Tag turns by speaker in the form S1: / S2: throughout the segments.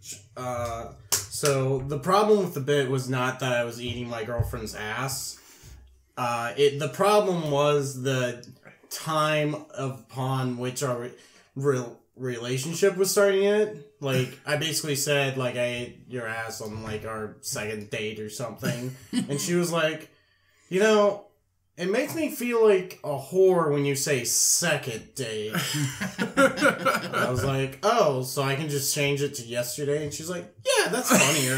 S1: So the problem with the bit was not that I was eating my girlfriend's ass. The problem was the time upon which our relationship was starting it. Like, I basically said, like, I ate your ass on, like, our second date or something. And she was like, you know, it makes me feel like a whore when you say second date. I was like, oh, so I can just change it to yesterday? And she's like, yeah, that's funnier.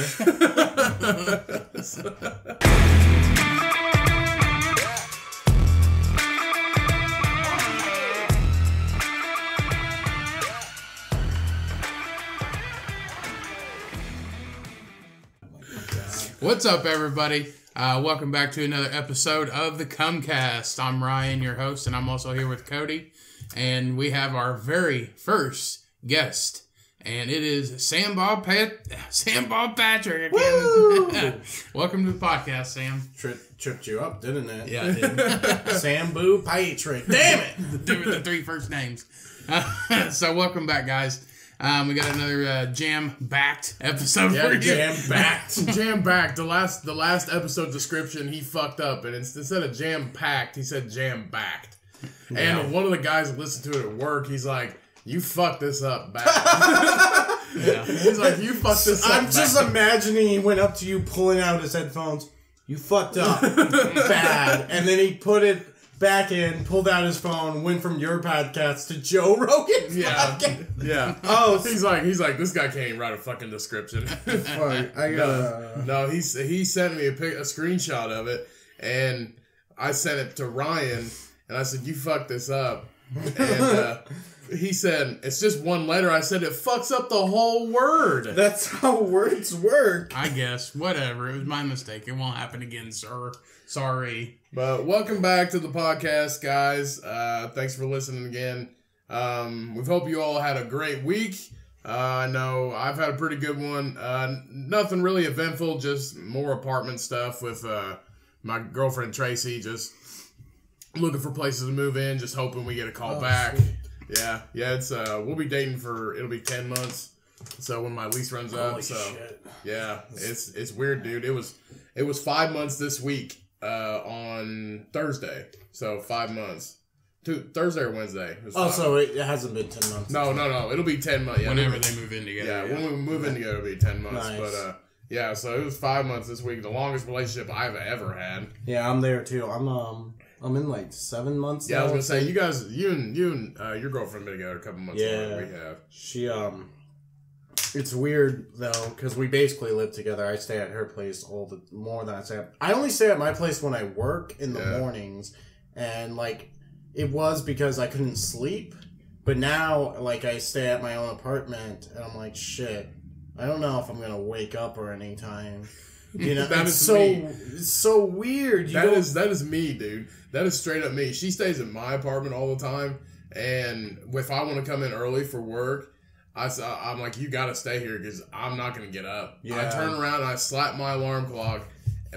S2: What's up, everybody? Welcome back to another episode of the Cummcast. I'm Ryan, your host, and I'm also here with Cody. And we have our very first guest, and it is Sam Bob Patrick again. Welcome to the podcast, Sam.
S1: Tripped you up, didn't it?
S2: Yeah, it did.
S1: Sam Boo Patrick. Damn it!
S2: Do the three first names. So welcome back, guys. We got another jam-backed episode for you.
S1: Jam-backed.
S3: Jam-backed. The last episode description, he fucked up, and instead of jam-packed, he said jam-backed. Yeah. And one of the guys that listened to it at work, he's like, "You fucked this up bad."
S2: Yeah.
S3: He's like, "You fucked this up
S1: I'm just imagining he went up to you pulling out his headphones. You fucked up bad. And then he put it back in, pulled out his phone, went from your podcast to Joe Rogan's podcast.
S3: Yeah.
S1: Oh,
S3: he's like, this guy can't even write a fucking description.
S1: Fuck, I gotta...
S3: No, he sent me a screenshot of it, and I sent it to Ryan, and I said, "You fucked this up." And he said, "It's just one letter." I said, "It fucks up the whole word."
S1: That's how words work.
S2: I guess. Whatever. It was my mistake. It won't happen again, sir. Sorry.
S3: But welcome back to the podcast, guys. Thanks for listening again. We hope you all had a great week. I know I've had a pretty good one. Nothing really eventful, just more apartment stuff with my girlfriend Tracy. Just looking for places to move in, just hoping we get a call back.
S1: Sweet.
S3: Yeah. It's we'll be dating it'll be 10 months. So when my lease runs up,
S1: Shit.
S3: yeah, it's weird, dude. It was 5 months this week. On Thursday, so 5 months. Thursday or Wednesday.
S1: So it hasn't been 10 months.
S3: No. It'll be 10 months. Yeah,
S2: Whenever they move in together.
S3: Yeah, when we move in together, it'll be 10 months.
S1: Nice.
S3: But yeah, so it was 5 months this week. The longest relationship I've ever had.
S1: Yeah, I'm there too. I'm in like 7 months.
S3: Yeah,
S1: now.
S3: I was gonna say you guys, you and your girlfriend been together a couple months longer than we have.
S1: She It's weird though, because we basically live together. I stay at her place more than I stay at. I only stay at my place when I work in the mornings, and like it was because I couldn't sleep. But now, like, I stay at my own apartment, and I'm like, shit, I don't know if I'm gonna wake up or anytime. You know,
S3: That
S1: it's
S3: is
S1: so
S3: me.
S1: it's so weird.
S3: That is me, dude. That is straight up me. She stays in my apartment all the time, and if I want to come in early for work, I'm like, you gotta stay here because I'm not gonna get up.
S1: Yeah.
S3: I turn around and I slap my alarm clock,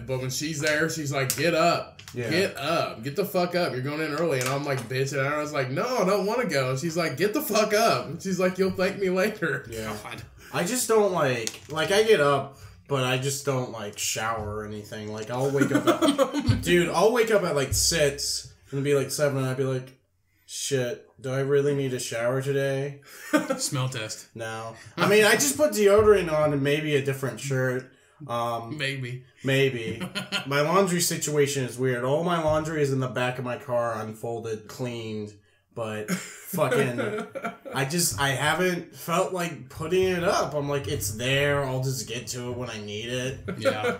S3: but when she's there, she's like, get up.
S1: Yeah.
S3: Get up. Get the fuck up. You're going in early. And I'm like, bitching. And I was like, no, I don't want to go. And she's like, get the fuck up. And she's like, you'll thank me later.
S1: Yeah.
S2: God.
S1: I just don't like I get up, but I just don't like shower or anything. Like I'll wake up I'll wake up at like 6 and it'll be like 7 and I'd be like, shit, do I really need a shower today?
S2: Smell test.
S1: No. I mean, I just put deodorant on and maybe a different shirt.
S2: Maybe.
S1: My laundry situation is weird. All my laundry is in the back of my car, unfolded, cleaned, but fucking, I haven't felt like putting it up. I'm like, it's there. I'll just get to it when I need it.
S2: Yeah.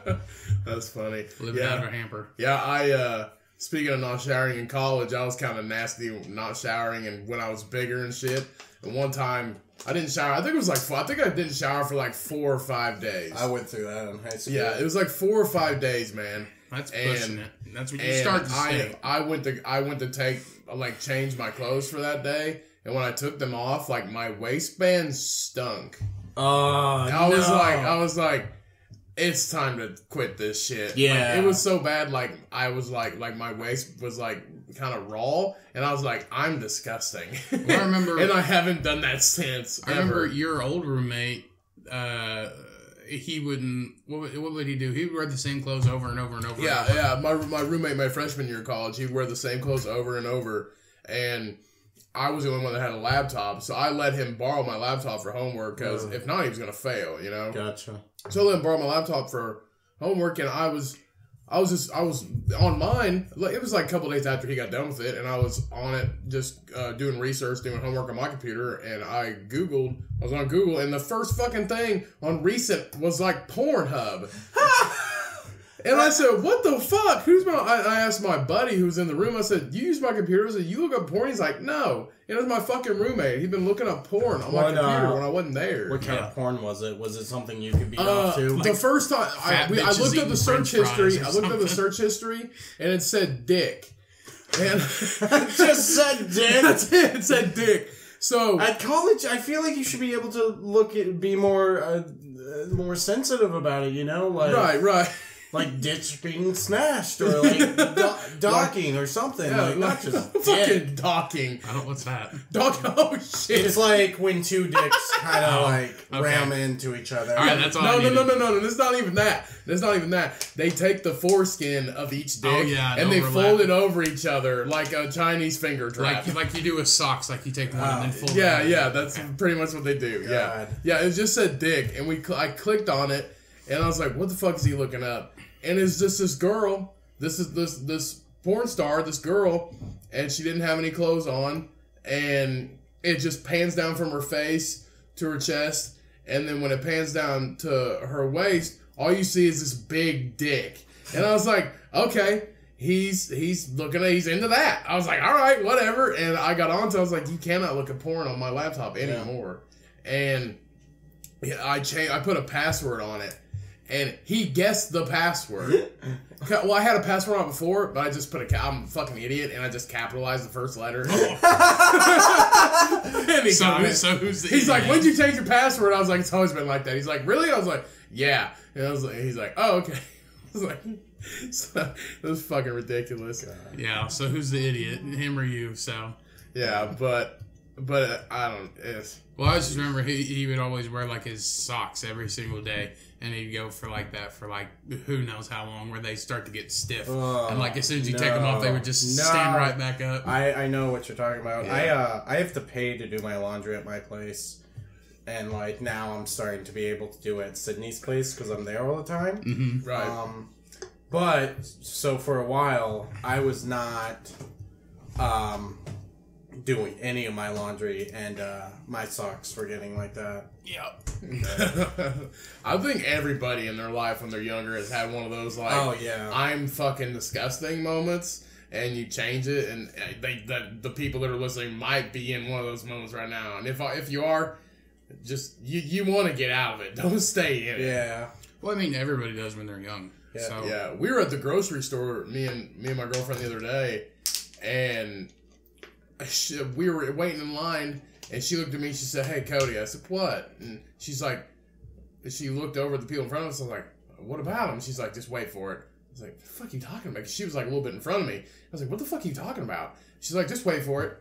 S3: That's funny.
S2: Living out of a hamper.
S3: Yeah, speaking of not showering in college, I was kind of nasty not showering, and when I was bigger and shit. And one time, I didn't shower. I think I didn't shower for like 4 or 5 days.
S1: I went through that in high school.
S3: Yeah, it was like 4 or 5 days, man.
S2: That's pushing it. That's when you start to stink.
S3: I went to change my clothes for that day, and when I took them off, like my waistband stunk. I was like, it's time to quit this shit.
S1: Yeah.
S3: Like, it was so bad, like, I was like my waist was like kind of raw, and I was like, I'm disgusting.
S2: Well, I remember,
S3: and I haven't done that since.
S2: I remember your old roommate he wouldn't. What would he do? He would wear the same clothes over and over and over.
S3: Yeah,
S2: and over.
S3: yeah. My roommate, my freshman year of college, he'd wear the same clothes over and over, and I was the only one that had a laptop, so I let him borrow my laptop for homework because if not, he was gonna fail. You know.
S1: Gotcha.
S3: So I let him borrow my laptop for homework, and I was on mine. It was like a couple days after he got done with it, and I was on it just doing research, doing homework on my computer, and I was on Google, and the first fucking thing on recent was like Pornhub. And I said, what the fuck? I asked my buddy who was in the room, I said, you use my computer? I said, you look up porn? He's like, no. It was my fucking roommate. He'd been looking up porn on my computer when I wasn't there.
S1: What kind of porn was it? Was it something you could beat off to?
S3: The first time, I looked up the search history. I looked up the search history, and it said dick. And
S1: it just said dick?
S3: That's it. It said dick. So
S1: at college, I feel like you should be able to be more sensitive about it, you know? Like,
S3: right.
S1: Like ditch being smashed or like docking or something.
S3: Yeah,
S1: like not just
S3: fucking docking.
S2: What's that?
S3: Docking. Oh shit!
S1: It's like when two dicks kind of ram into each other.
S2: All right, that's all.
S3: No. It's not even that. It's not even that. They take the foreskin of each dick and they fold it over each other like a Chinese finger trap.
S2: Like you do with socks. Like you take one and then fold it.
S3: Yeah. That's pretty much what they do.
S1: God.
S3: Yeah. It just said dick, and I clicked on it, and I was like, "What the fuck is he looking up?" And it's just this girl. This is this porn star. This girl, and she didn't have any clothes on, and it just pans down from her face to her chest, and then when it pans down to her waist, all you see is this big dick. And I was like, okay, he's into that. I was like, all right, whatever. And I got on to, I was like, you cannot look at porn on my laptop anymore. Yeah. And I put a password on it. And he guessed the password. Well, I had a password on it before, but I just I'm a fucking idiot, and I just capitalized the first letter. And he got it. So who's the He's idiot? Like, when'd you change your password? I was like, it's always been like that. He's like, really? I was like, yeah. And he's like, oh, okay. I was like, so, it was fucking ridiculous. God.
S2: Yeah, so who's the idiot? Him or you, so.
S3: Yeah, but I don't,
S2: Well, I just remember he would always wear like his socks every single day, and he'd go for like that for like who knows how long, where they start to get stiff, and like as soon as you take them off, they would just stand right back up.
S1: I know what you're talking about.
S3: Yeah.
S1: I have to pay to do my laundry at my place, and like now I'm starting to be able to do it at Sydney's place because I'm there all the time.
S2: Mm-hmm.
S3: Right.
S1: But so for a while I was not doing any of my laundry, and my socks were getting like that.
S2: Yep.
S3: I think everybody in their life when they're younger has had one of those like, I'm fucking disgusting moments, and you change it, and the people that are listening might be in one of those moments right now. And if you are, just you want to get out of it. Don't stay in it.
S1: Yeah.
S2: Well, I mean, everybody does when they're young.
S1: Yeah.
S2: So.
S3: Yeah. We were at the grocery store, me and my girlfriend the other day, and we were waiting in line, and she looked at me, she said, hey, Cody. I said, what? And she's like, she looked over at the people in front of us, I was like, what about them? She's like, just wait for it. I was like, what the fuck are you talking about? 'Cause she was like a little bit in front of me. I was like, what the fuck are you talking about? She's like, just wait for it.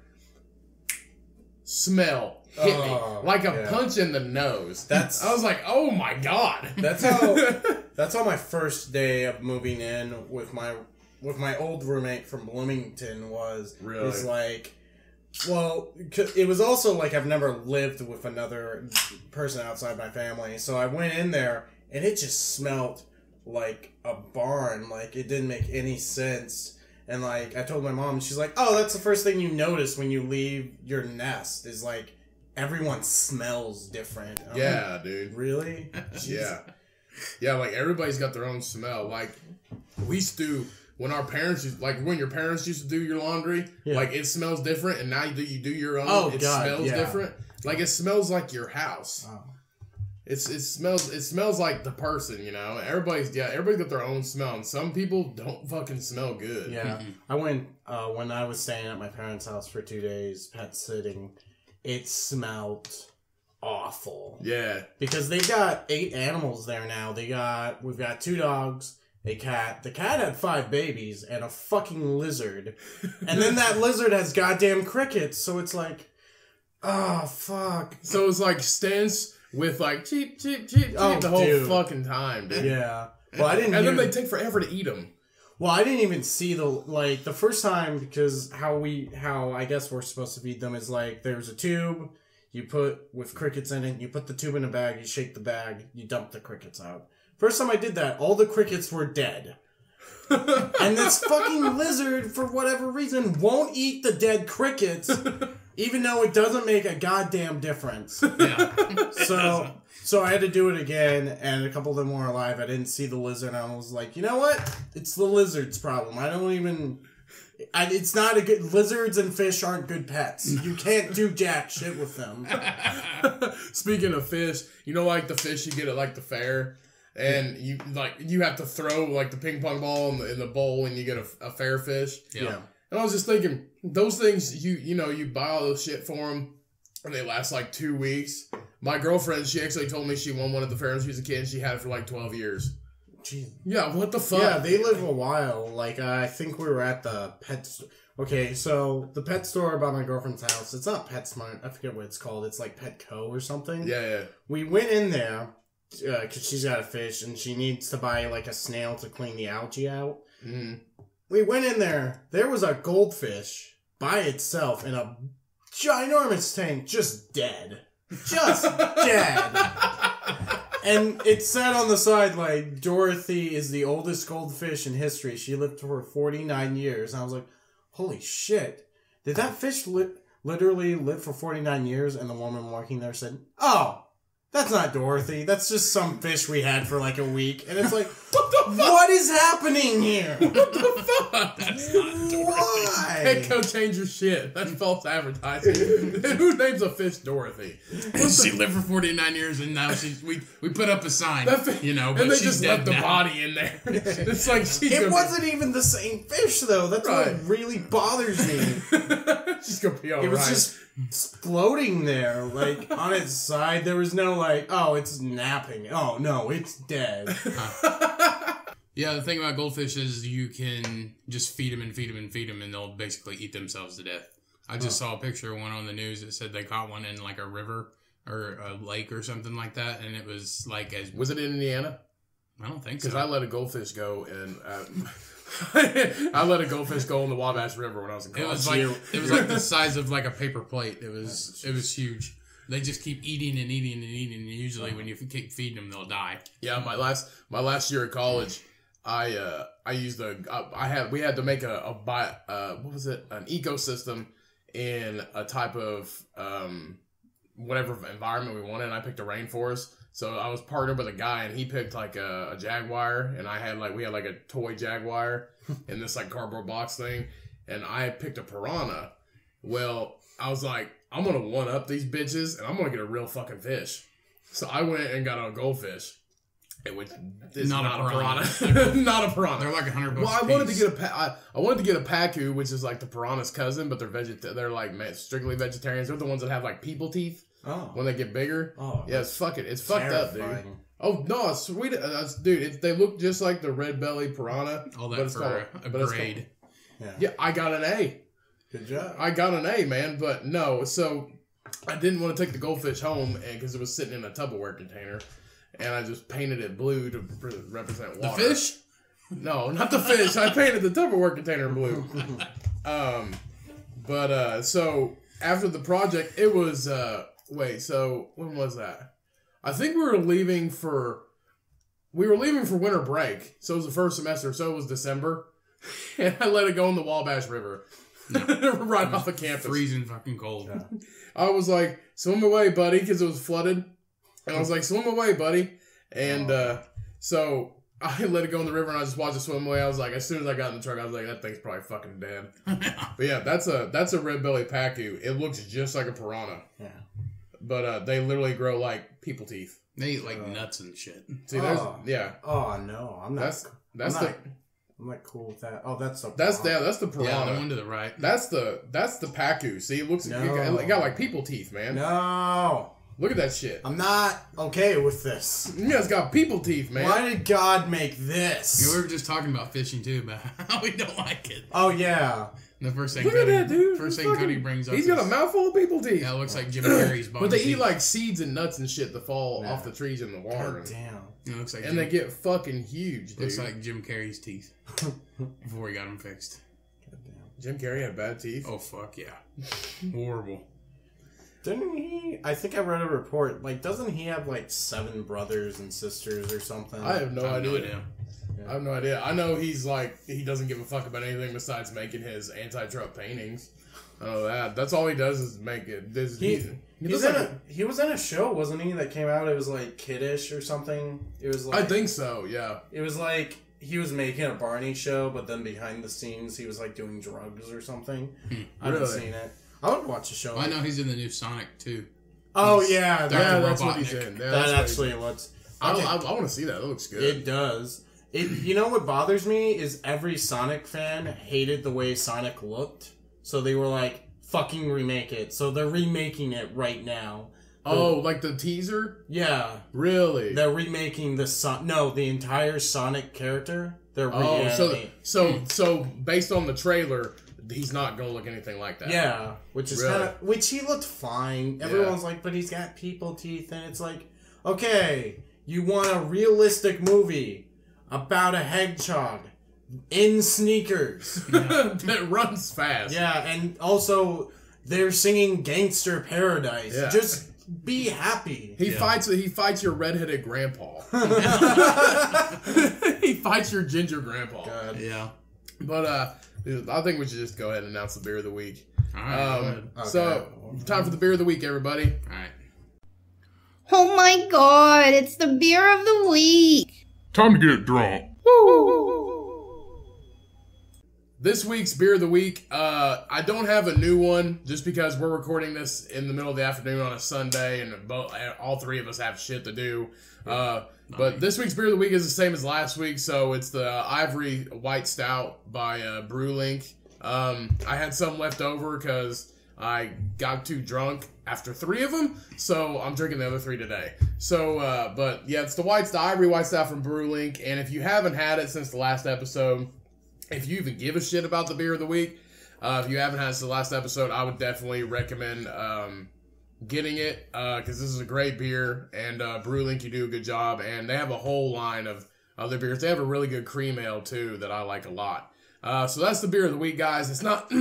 S3: Smell hit me like a punch in the nose. I was like, oh my God.
S1: That's how my first day of moving in with my old roommate from Bloomington was.
S3: Really?
S1: It was like, well, it was also like I've never lived with another person outside my family, so I went in there and it just smelled like a barn. Like it didn't make any sense. And like I told my mom, she's like, "Oh, that's the first thing you notice when you leave your nest is like everyone smells different."
S3: Yeah, dude.
S1: Really?
S3: Yeah. Like everybody's got their own smell. Like we used to. When our parents when your parents used to do your laundry, like it smells different, and now you do your own. It smells different. Like it smells like your house. Oh. It smells like the person, you know. Everybody's got their own smell, and some people don't fucking smell good.
S1: Yeah, mm-hmm. I went when I was staying at my parents' house for 2 days, pet sitting. It smelled awful.
S3: Yeah,
S1: because they got 8 animals there now. We've got 2 dogs. A cat. The cat had 5 babies and a fucking lizard. And then that lizard has goddamn crickets, so it's like, oh, fuck.
S3: So it's like stench with like cheep
S1: Oh,
S3: the whole
S1: dude.
S3: fucking time, dude.
S1: Yeah. Well, I didn't.
S3: And then they take forever to eat them.
S1: Well, I didn't even see the first time, because how I guess we're supposed to feed them is like there's a tube you put with crickets in it, you put the tube in a bag, you shake the bag, you dump the crickets out. First time I did that, all the crickets were dead. And this fucking lizard, for whatever reason, won't eat the dead crickets, even though it doesn't make a goddamn difference.
S2: Yeah.
S1: So I had to do it again, and a couple of them were alive. I didn't see the lizard, and I was like, you know what? It's the lizard's problem. I don't even... it's not a good... Lizards and fish aren't good pets. You can't do jack shit with them.
S3: Speaking of fish, you know, like the fish you get at like the fair, and you have to throw like the ping pong ball in the bowl, and you get a fair fish.
S1: Yeah.
S3: And I was just thinking, those things you buy all those shit for them, and they last like 2 weeks. My girlfriend, she actually told me she won one at the fair when she was a kid, and she had it for like 12 years.
S1: Jeez.
S3: Yeah, what the fuck?
S1: Yeah, they live a while. Like, I think we were at the pet store. Okay, so the pet store by my girlfriend's house, it's not PetSmart. I forget what it's called. It's like Petco or something.
S3: Yeah.
S1: We went in there, because she's got a fish, and she needs to buy like a snail to clean the algae out.
S3: Mm.
S1: We went in there. There was a goldfish by itself in a ginormous tank, just dead. Just dead. And it said on the side, like, Dorothy is the oldest goldfish in history. She lived for 49 years. And I was like, holy shit. Did that fish literally live for 49 years? And the woman working there said, oh, that's not Dorothy. That's just some fish we had for like a week. And it's like, what the fuck? What is happening here?
S3: What the fuck?
S2: That's not Dorothy.
S1: Why?
S3: Petco change your shit. That's false advertising. Who names a fish Dorothy?
S2: She lived for 49 years, and now we put up a sign, but
S3: and they
S2: she's
S3: just
S2: dead
S3: left the
S2: now.
S3: body in there. It's like
S1: It wasn't even the same fish, though. That's
S3: Right.
S1: what really bothers me.
S3: She's gonna be alright.
S1: It was just floating there, like, on its side. There was no, like, oh, it's napping. Oh, no, it's dead.
S2: Yeah, the thing about goldfish is you can just feed them, and they'll basically eat themselves to death. I just saw a picture of one on the news that said they caught one in, like, a river or a lake or something like that, and it was, like, as...
S3: Was it in Indiana?
S2: I don't think so.
S3: Because I let a goldfish go, and... I let a goldfish go in the Wabash River when I was in college.
S2: It was like the size of, like, a paper plate. It was huge. They just keep eating and eating and eating, and usually when you keep feeding them, they'll die.
S3: Yeah, my last year at college, we had to make what was it? An ecosystem in a type of whatever environment we wanted, and I picked a rainforest. So I was partnered with a guy, and he picked like a jaguar, and we had like a toy jaguar in this like cardboard box thing, and I picked a piranha. Well, I was like, I'm gonna one up these bitches, and I'm gonna get a real fucking fish. So I went and got a goldfish. Which is not a piranha. Not a piranha.
S2: They're like $100.
S3: Well, I wanted to get a pacu, which is like the piranha's cousin, but they're like strictly vegetarians. They're the ones that have like people teeth.
S1: Oh.
S3: When they get bigger.
S1: Oh.
S3: Yeah, it's fucked up, dude.
S1: Terrifying.
S3: Oh no, it's sweet, dude. They look just like the red belly piranha.
S2: All that for a grade.
S3: Yeah, I got an A.
S1: Good job.
S3: I got an A, man. But no, so I didn't want to take the goldfish home, because it was sitting in a Tupperware container. And I just painted it blue to represent water.
S2: The fish?
S3: No, not the fish. I painted the Tupperware container blue. So after the project, it was, so when was that? I think we were leaving for winter break. So it was the first semester. So it was December. And I let it go in the Wabash River. Right off the campus.
S2: Freezing fucking cold.
S1: Yeah.
S3: I was like, swim away, buddy, because it was flooded. And I was like, swim away, buddy. And so I let it go in the river, and I just watched it swim away. I was like, as soon as I got in the truck, I was like, that thing's probably fucking dead. But yeah, that's a red belly pacu. It looks just like a piranha.
S1: Yeah.
S3: But they literally grow like people teeth.
S2: They eat like nuts and shit.
S3: See, yeah.
S1: Oh no, I'm not. I'm not cool with that. Oh, that's the
S3: piranha.
S2: Yeah, the one to the right.
S3: That's the pacu. See, it looks it got like people teeth, man.
S1: No.
S3: Look at that shit.
S1: I'm not okay with this.
S3: Yeah, it's got people teeth, man.
S1: Why did God make this?
S2: We were just talking about fishing too, but how we don't like it.
S1: Oh yeah.
S2: The first thing
S3: Look at that, dude.
S2: First thing Cody brings up.
S3: He's got a mouthful of people teeth.
S2: Yeah, it looks like Jim Carrey's body.
S3: But they eat
S2: teeth.
S3: like seeds and nuts and shit that fall off the trees in the water.
S1: God damn.
S2: It looks like
S3: And they get fucking huge, dude.
S2: looks like Jim Carrey's teeth before he got them fixed.
S1: God damn.
S3: Jim Carrey had bad teeth.
S2: Oh fuck yeah, horrible.
S1: Didn't he? I think I read a report. Like, doesn't he have like 7 brothers and sisters or something?
S3: I have no idea.
S2: Yeah.
S3: I have no idea. I know he's like, he doesn't give a fuck about anything besides making his anti-Trump paintings. I know that. That's all he does is make it.
S1: He was in a show, wasn't he? That came out. It was like kiddish or something. It was like,
S3: I think so. Yeah.
S1: It was like he was making a Barney show, but then behind the scenes he was like doing drugs or something. I haven't
S3: Really?
S1: seen it. I would watch the show.
S2: Well, I know he's in the new Sonic too.
S1: Oh
S2: He's
S1: yeah,
S2: Dr.
S3: That's what he's
S2: Robotnik.
S3: in. Yeah,
S1: that
S3: that's what
S1: actually looks.
S3: I want to see that. It looks good.
S1: It does. You know what bothers me is every Sonic fan hated the way Sonic looked, so they were like, "Fucking remake it." So they're remaking it right now.
S3: Oh, like the teaser?
S1: Yeah,
S3: Really?
S1: they're remaking the entire Sonic character. They're
S3: so based on the trailer, he's not gonna look anything like that.
S1: yeah, which is
S3: Really?
S1: which he looked fine. Everyone's like, but he's got people teeth, and it's like, okay, you want a realistic movie about a hedgehog in sneakers.
S3: That runs fast.
S1: Yeah, and also they're singing "Gangster Paradise."
S3: Yeah.
S1: Just be happy.
S3: He fights your redheaded grandpa. He fights your ginger grandpa.
S1: God.
S2: Yeah.
S3: But I think we should just go ahead and announce the beer of the week.
S2: All right. Go ahead.
S3: So time for the beer of the week, everybody.
S2: All right.
S4: Oh my god, it's the beer of the week.
S5: Time to get drunk.
S3: This week's beer of the week, I don't have a new one just because we're recording this in the middle of the afternoon on a Sunday and all three of us have shit to do. But this week's beer of the week is the same as last week, so it's the Ivory White Stout by BrewLink. I had some left over because I got too drunk after 3 of them, so I'm drinking the other 3 today. So, but yeah, it's the Ivory White Stout from BrewLink, and if you haven't had it since the last episode, if you even give a shit about the beer of the week, if you haven't had it since the last episode, I would definitely recommend getting it, because this is a great beer, and BrewLink, you do a good job, and they have a whole line of other beers. They have a really good cream ale, too, that I like a lot. So that's the beer of the week, guys. It's not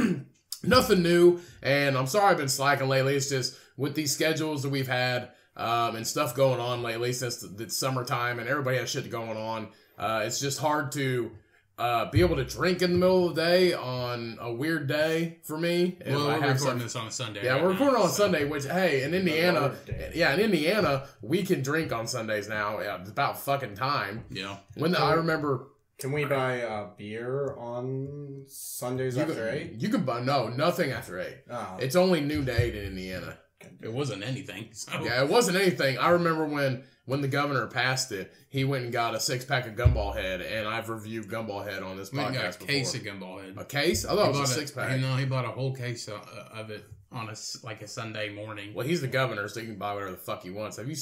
S3: nothing new, and I'm sorry I've been slacking lately. It's just with these schedules that we've had and stuff going on lately since it's summertime and everybody has shit going on. It's just hard to be able to drink in the middle of the day on a weird day for me. And
S2: Well,
S3: I
S2: we're
S3: have
S2: recording
S3: some-
S2: this on a Sunday.
S3: Yeah,
S2: right
S3: we're recording
S2: now,
S3: on
S2: so-
S3: Sunday, which, hey, in Indiana,
S1: Lord, damn.
S3: in Indiana, we can drink on Sundays now. Yeah, it's about fucking time.
S2: Yeah.
S3: I remember...
S1: Can we buy beer on Sundays after 8?
S3: You can buy... No, nothing after 8.
S1: Oh.
S3: It's only noon to 8 in Indiana.
S2: It wasn't anything. So.
S3: Yeah, it wasn't anything. I remember when the governor passed it, he went and got a 6-pack of Gumball Head, and I've reviewed Gumball Head on this
S2: We got
S3: podcast
S2: a case
S3: before.
S2: of Gumball Head.
S3: A case? I thought it was a 6-pack.
S2: No, he bought a whole case of it on a Sunday morning.
S3: Well, he's the governor, so he can buy whatever the fuck he wants. Have you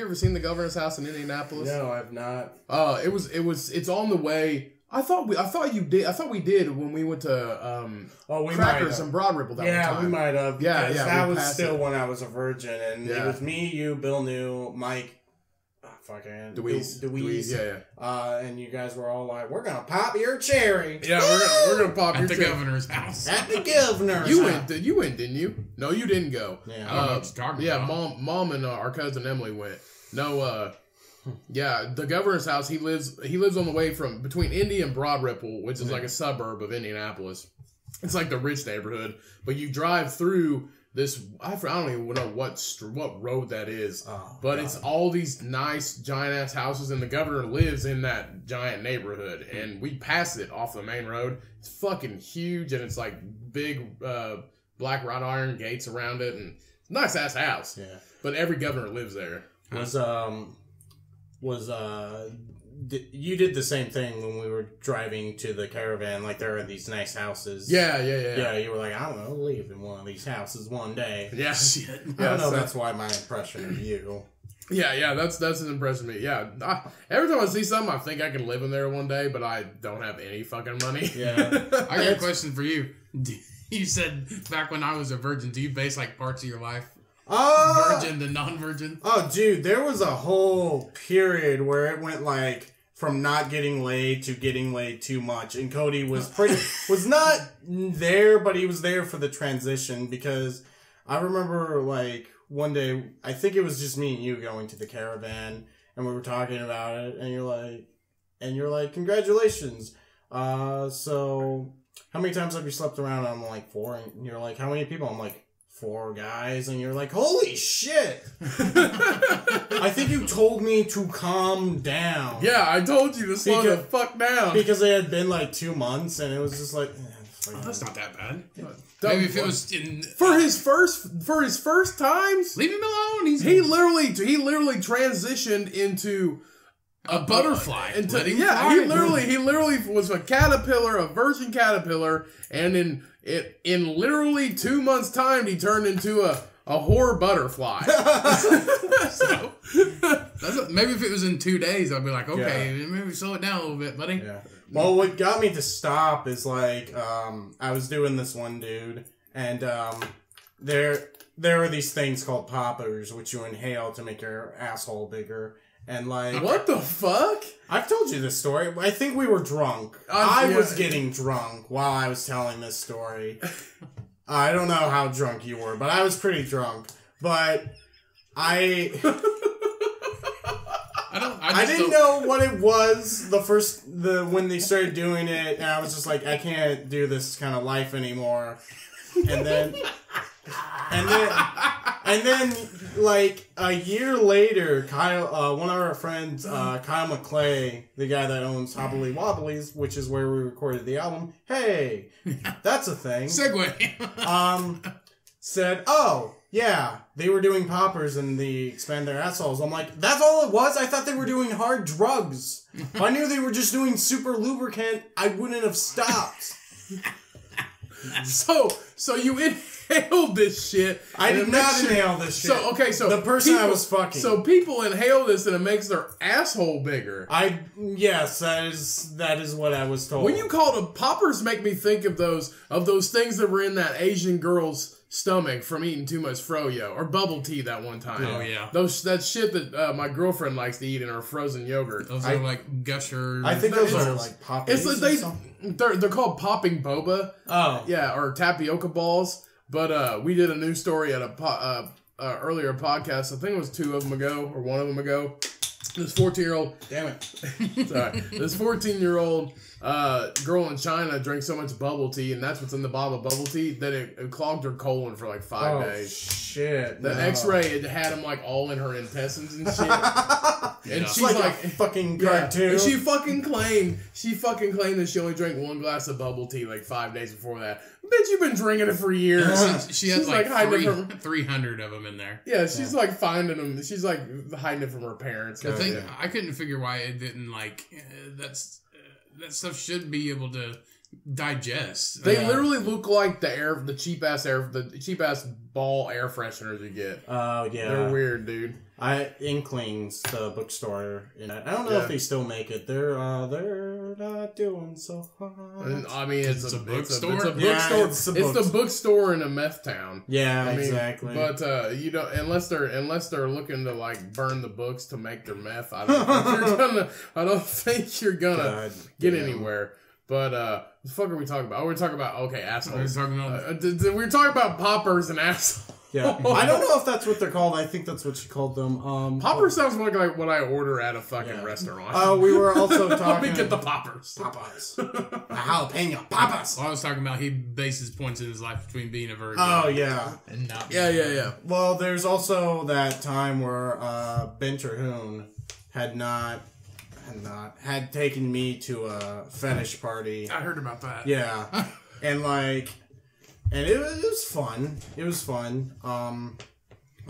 S3: ever seen the governor's house in Indianapolis?
S1: No, I've not.
S3: It's on the way. I thought we did when we went to
S1: We
S3: Crackers
S1: might
S3: and Broad Ripple that one
S1: Yeah,
S3: time.
S1: we might have.
S3: Yeah,
S1: because
S3: yeah,
S1: that
S3: we
S1: was
S3: passed
S1: still
S3: it.
S1: when I was a virgin, and
S3: Yeah.
S1: it was me, you, Bill New, Mike, fucking
S3: Dweez, yeah.
S1: And you guys were all like, "We're gonna pop your cherry."
S3: Yeah, we're gonna pop your
S2: At the
S3: cherry.
S2: governor's house.
S1: At the governor's
S3: You
S1: house.
S3: went, didn't you? No, you didn't go.
S1: Yeah.
S2: I don't know what you're talking
S3: Yeah,
S2: about.
S3: mom and our cousin Emily went. No, yeah, the governor's house. He lives on the way from between Indy and Broad Ripple, which is like a suburb of Indianapolis. It's like the rich neighborhood, but you drive through this. I don't even know what road that is,
S1: Oh,
S3: but
S1: God.
S3: it's all these nice giant ass houses, and the governor lives in that giant neighborhood. And we pass it off the main road. It's fucking huge, and it's like big black wrought iron gates around it, and nice ass house.
S1: Yeah.
S3: But every governor lives there.
S1: You did the same thing when we were driving to the Caravan. Like, there are these nice houses.
S3: Yeah.
S1: Yeah, you were like, I don't know, live in one of these houses one day.
S3: Yeah.
S2: Shit.
S1: I don't know, that's why my impression of you.
S3: Yeah, that's an impression to me. Yeah, every time I see something, I think I can live in there one day, but I don't have any fucking money.
S1: Yeah.
S2: I got a question for you. You said back when I was a virgin, do you base like parts of your life virgin to non-virgin?
S1: Oh, dude, there was a whole period where it went like from not getting laid to getting laid too much, and Cody was not there, but he was there for the transition because I remember like one day, I think it was just me and you going to the Caravan, and we were talking about it, and you're like, congratulations. So how many times have you slept around? I'm like 4, and you're like, how many people? I'm like 4 guys, and you're like, holy shit! I think you told me to calm down.
S3: Yeah, I told you to slow the fuck down.
S1: Because it had been like 2 months, and it was just like,
S2: that's not that bad.
S3: Yeah.
S2: Maybe if it was
S3: for his first times,
S2: leave him alone.
S3: He literally transitioned into
S2: a butterfly.
S3: He literally was a caterpillar, a virgin caterpillar, and in literally 2 months' time, he turned into a whore butterfly.
S2: So, maybe if it was in 2 days, I'd be like, okay, maybe slow it down a little bit, buddy.
S1: Yeah. Well, what got me to stop is like, I was doing this one dude, and there are these things called poppers, which you inhale to make your asshole bigger. And like,
S3: what the fuck?
S1: I've told you this story. I think we were drunk. I was getting drunk while I was telling this story. I don't know how drunk you were, but I was pretty drunk. But I didn't know what it was when they started doing it, and I was just like, I can't do this kind of life anymore. And then like a year later, Kyle, one of our friends, Kyle McClay, the guy that owns Hobbly Wobblies, which is where we recorded the album. Hey, that's a thing.
S2: Segue.
S1: Said, oh yeah, they were doing poppers and they expand their assholes. I'm like, that's all it was? I thought they were doing hard drugs. If I knew they were just doing super lubricant, I wouldn't have stopped.
S3: So you inhaled this shit.
S1: I did not inhale this shit.
S3: So
S1: the person I was fucking.
S3: So people inhale this and it makes their asshole bigger.
S1: Yes, that is what I was told.
S3: When you call them poppers, make me think of those things that were in that Asian girl's stomach from eating too much froyo or bubble tea that one time.
S2: Oh yeah,
S3: that shit that my girlfriend likes to eat in her frozen yogurt.
S2: Those are like gushers.
S1: I think those are like poppies.
S3: It's like they're called popping boba.
S1: Oh
S3: yeah, or tapioca balls. But we did a news story at a earlier podcast. I think it was 2 of them ago or 1 of them ago. This 14-year-old,
S1: damn it,
S3: sorry, this 14-year-old girl in China drank so much bubble tea, and that's what's in the bottle of bubble tea, that it clogged her colon for like 5 days.
S1: Shit!
S3: The X-ray had them like all in her intestines and shit. And she's
S1: like a fucking cartoon.
S3: And she fucking claimed that she only drank 1 glass of bubble tea like 5 days before that. Bitch, you've been drinking it for years.
S2: She had like 300 of them in there.
S3: Yeah, she's like finding them. She's like hiding it from her parents.
S2: I couldn't figure why it didn't like that stuff should be able to digest.
S3: They literally look like the cheap ass ball air fresheners you get.
S1: Oh yeah,
S3: they're weird, dude.
S1: Inklings, the bookstore. I don't know if they still make it. They're not doing so hot.
S3: I mean, it's a bookstore. It's a bookstore. It's the bookstore in a meth town.
S1: Yeah, exactly.
S3: But you don't unless they're looking to like burn the books to make their meth. I don't think you're gonna get anywhere. But what the fuck are we talking about? Oh, we're talking about assholes. We're talking about poppers and assholes.
S1: Yeah, I don't know if that's what they're called. I think that's what she called them.
S3: Popper sounds like what I order at a fucking restaurant.
S1: We were also talking.
S3: Let me get the poppers.
S1: Poppers. Jalapeno poppers.
S2: Well, I was talking about he bases points in his life between being a virgin.
S1: Oh yeah,
S2: and not.
S3: Yeah.
S1: Well, there's also that time where Ben Terhune had taken me to a fetish party.
S2: I heard about that.
S1: Yeah, and it was fun. It was fun. And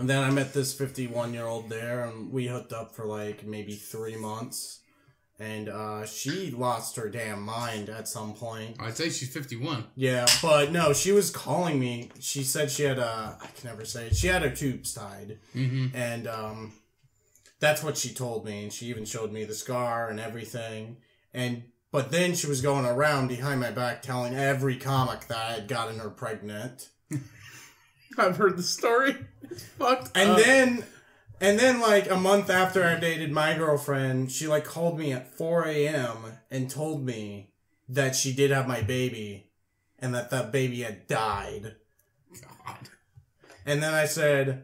S1: then I met this 51-year-old there, and we hooked up for like maybe 3 months. And she lost her damn mind at some point.
S2: I'd say she's 51.
S1: Yeah, but no, she was calling me. She said she had I can never say it. She had her tubes tied.
S2: Mm-hmm.
S1: And that's what she told me, and she even showed me the scar and everything. But then she was going around behind my back telling every comic that I had gotten her pregnant.
S3: I've heard the story. It's fucked
S1: And
S3: up.
S1: then like a month after I dated my girlfriend, she like called me at 4 a.m. and told me that she did have my baby and that baby had died.
S2: God.
S1: And then I said,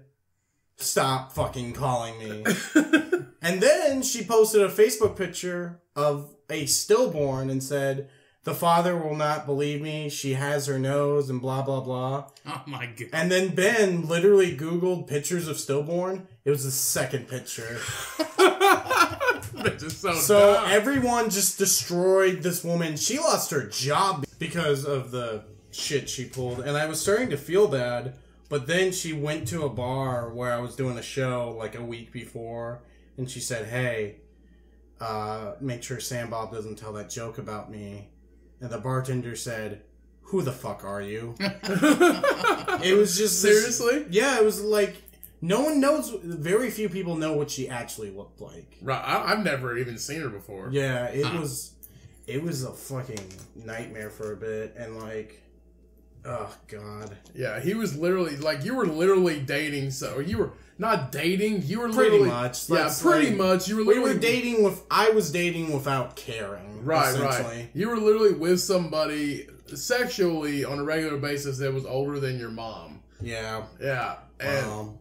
S1: stop fucking calling me. And then she posted a Facebook picture of a stillborn and said, the father will not believe me. She has her nose and blah, blah, blah.
S2: Oh my God.
S1: And then Ben literally Googled pictures of stillborn. It was the second picture.
S3: Bitch is
S1: So
S3: dumb.
S1: everyone just destroyed this woman. She lost her job because of the shit she pulled. And I was starting to feel bad. But then she went to a bar where I was doing a show like a week before. And she said, hey, make sure Sam Bob doesn't tell that joke about me. And the bartender said, who the fuck are you? It was just...
S3: Seriously?
S1: Yeah, it was like... No one knows... Very few people know what she actually looked like.
S3: Right, I've never even seen her before.
S1: Yeah, it was... It was a fucking nightmare for a bit. And like... Oh, God.
S3: Yeah, he was literally... Like, you were literally dating... So you were not dating. You were
S1: Pretty
S3: literally...
S1: much.
S3: Yeah,
S1: That's
S3: pretty
S1: like-
S3: much. You were
S1: We
S3: literally...
S1: were dating with... I was dating without caring.
S3: Right,
S1: essentially.
S3: right. You were literally with somebody sexually on a regular basis that was older than your mom.
S1: Yeah.
S3: Yeah. And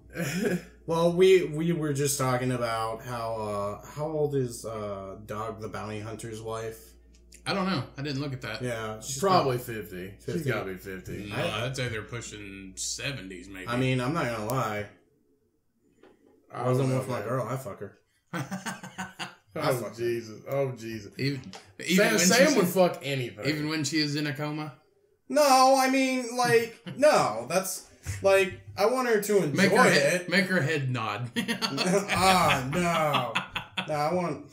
S1: Well, we were just talking about how old is Dog the Bounty Hunter's wife?
S2: I don't know. I didn't look at that.
S1: Yeah, she's
S3: probably 50. She's
S1: 50.
S3: gotta be 50.
S2: No, I'd say they're pushing 70s, maybe.
S1: I mean, I'm not gonna lie. I wasn't with my girl. I fuck her.
S3: Oh, Jesus. Oh, Jesus.
S2: even
S3: Sam
S2: when
S3: would fuck anything.
S2: even when she is in a coma.
S1: No, I mean, like, no. That's like I want her to enjoy it.
S2: Make her head nod.
S1: No. I want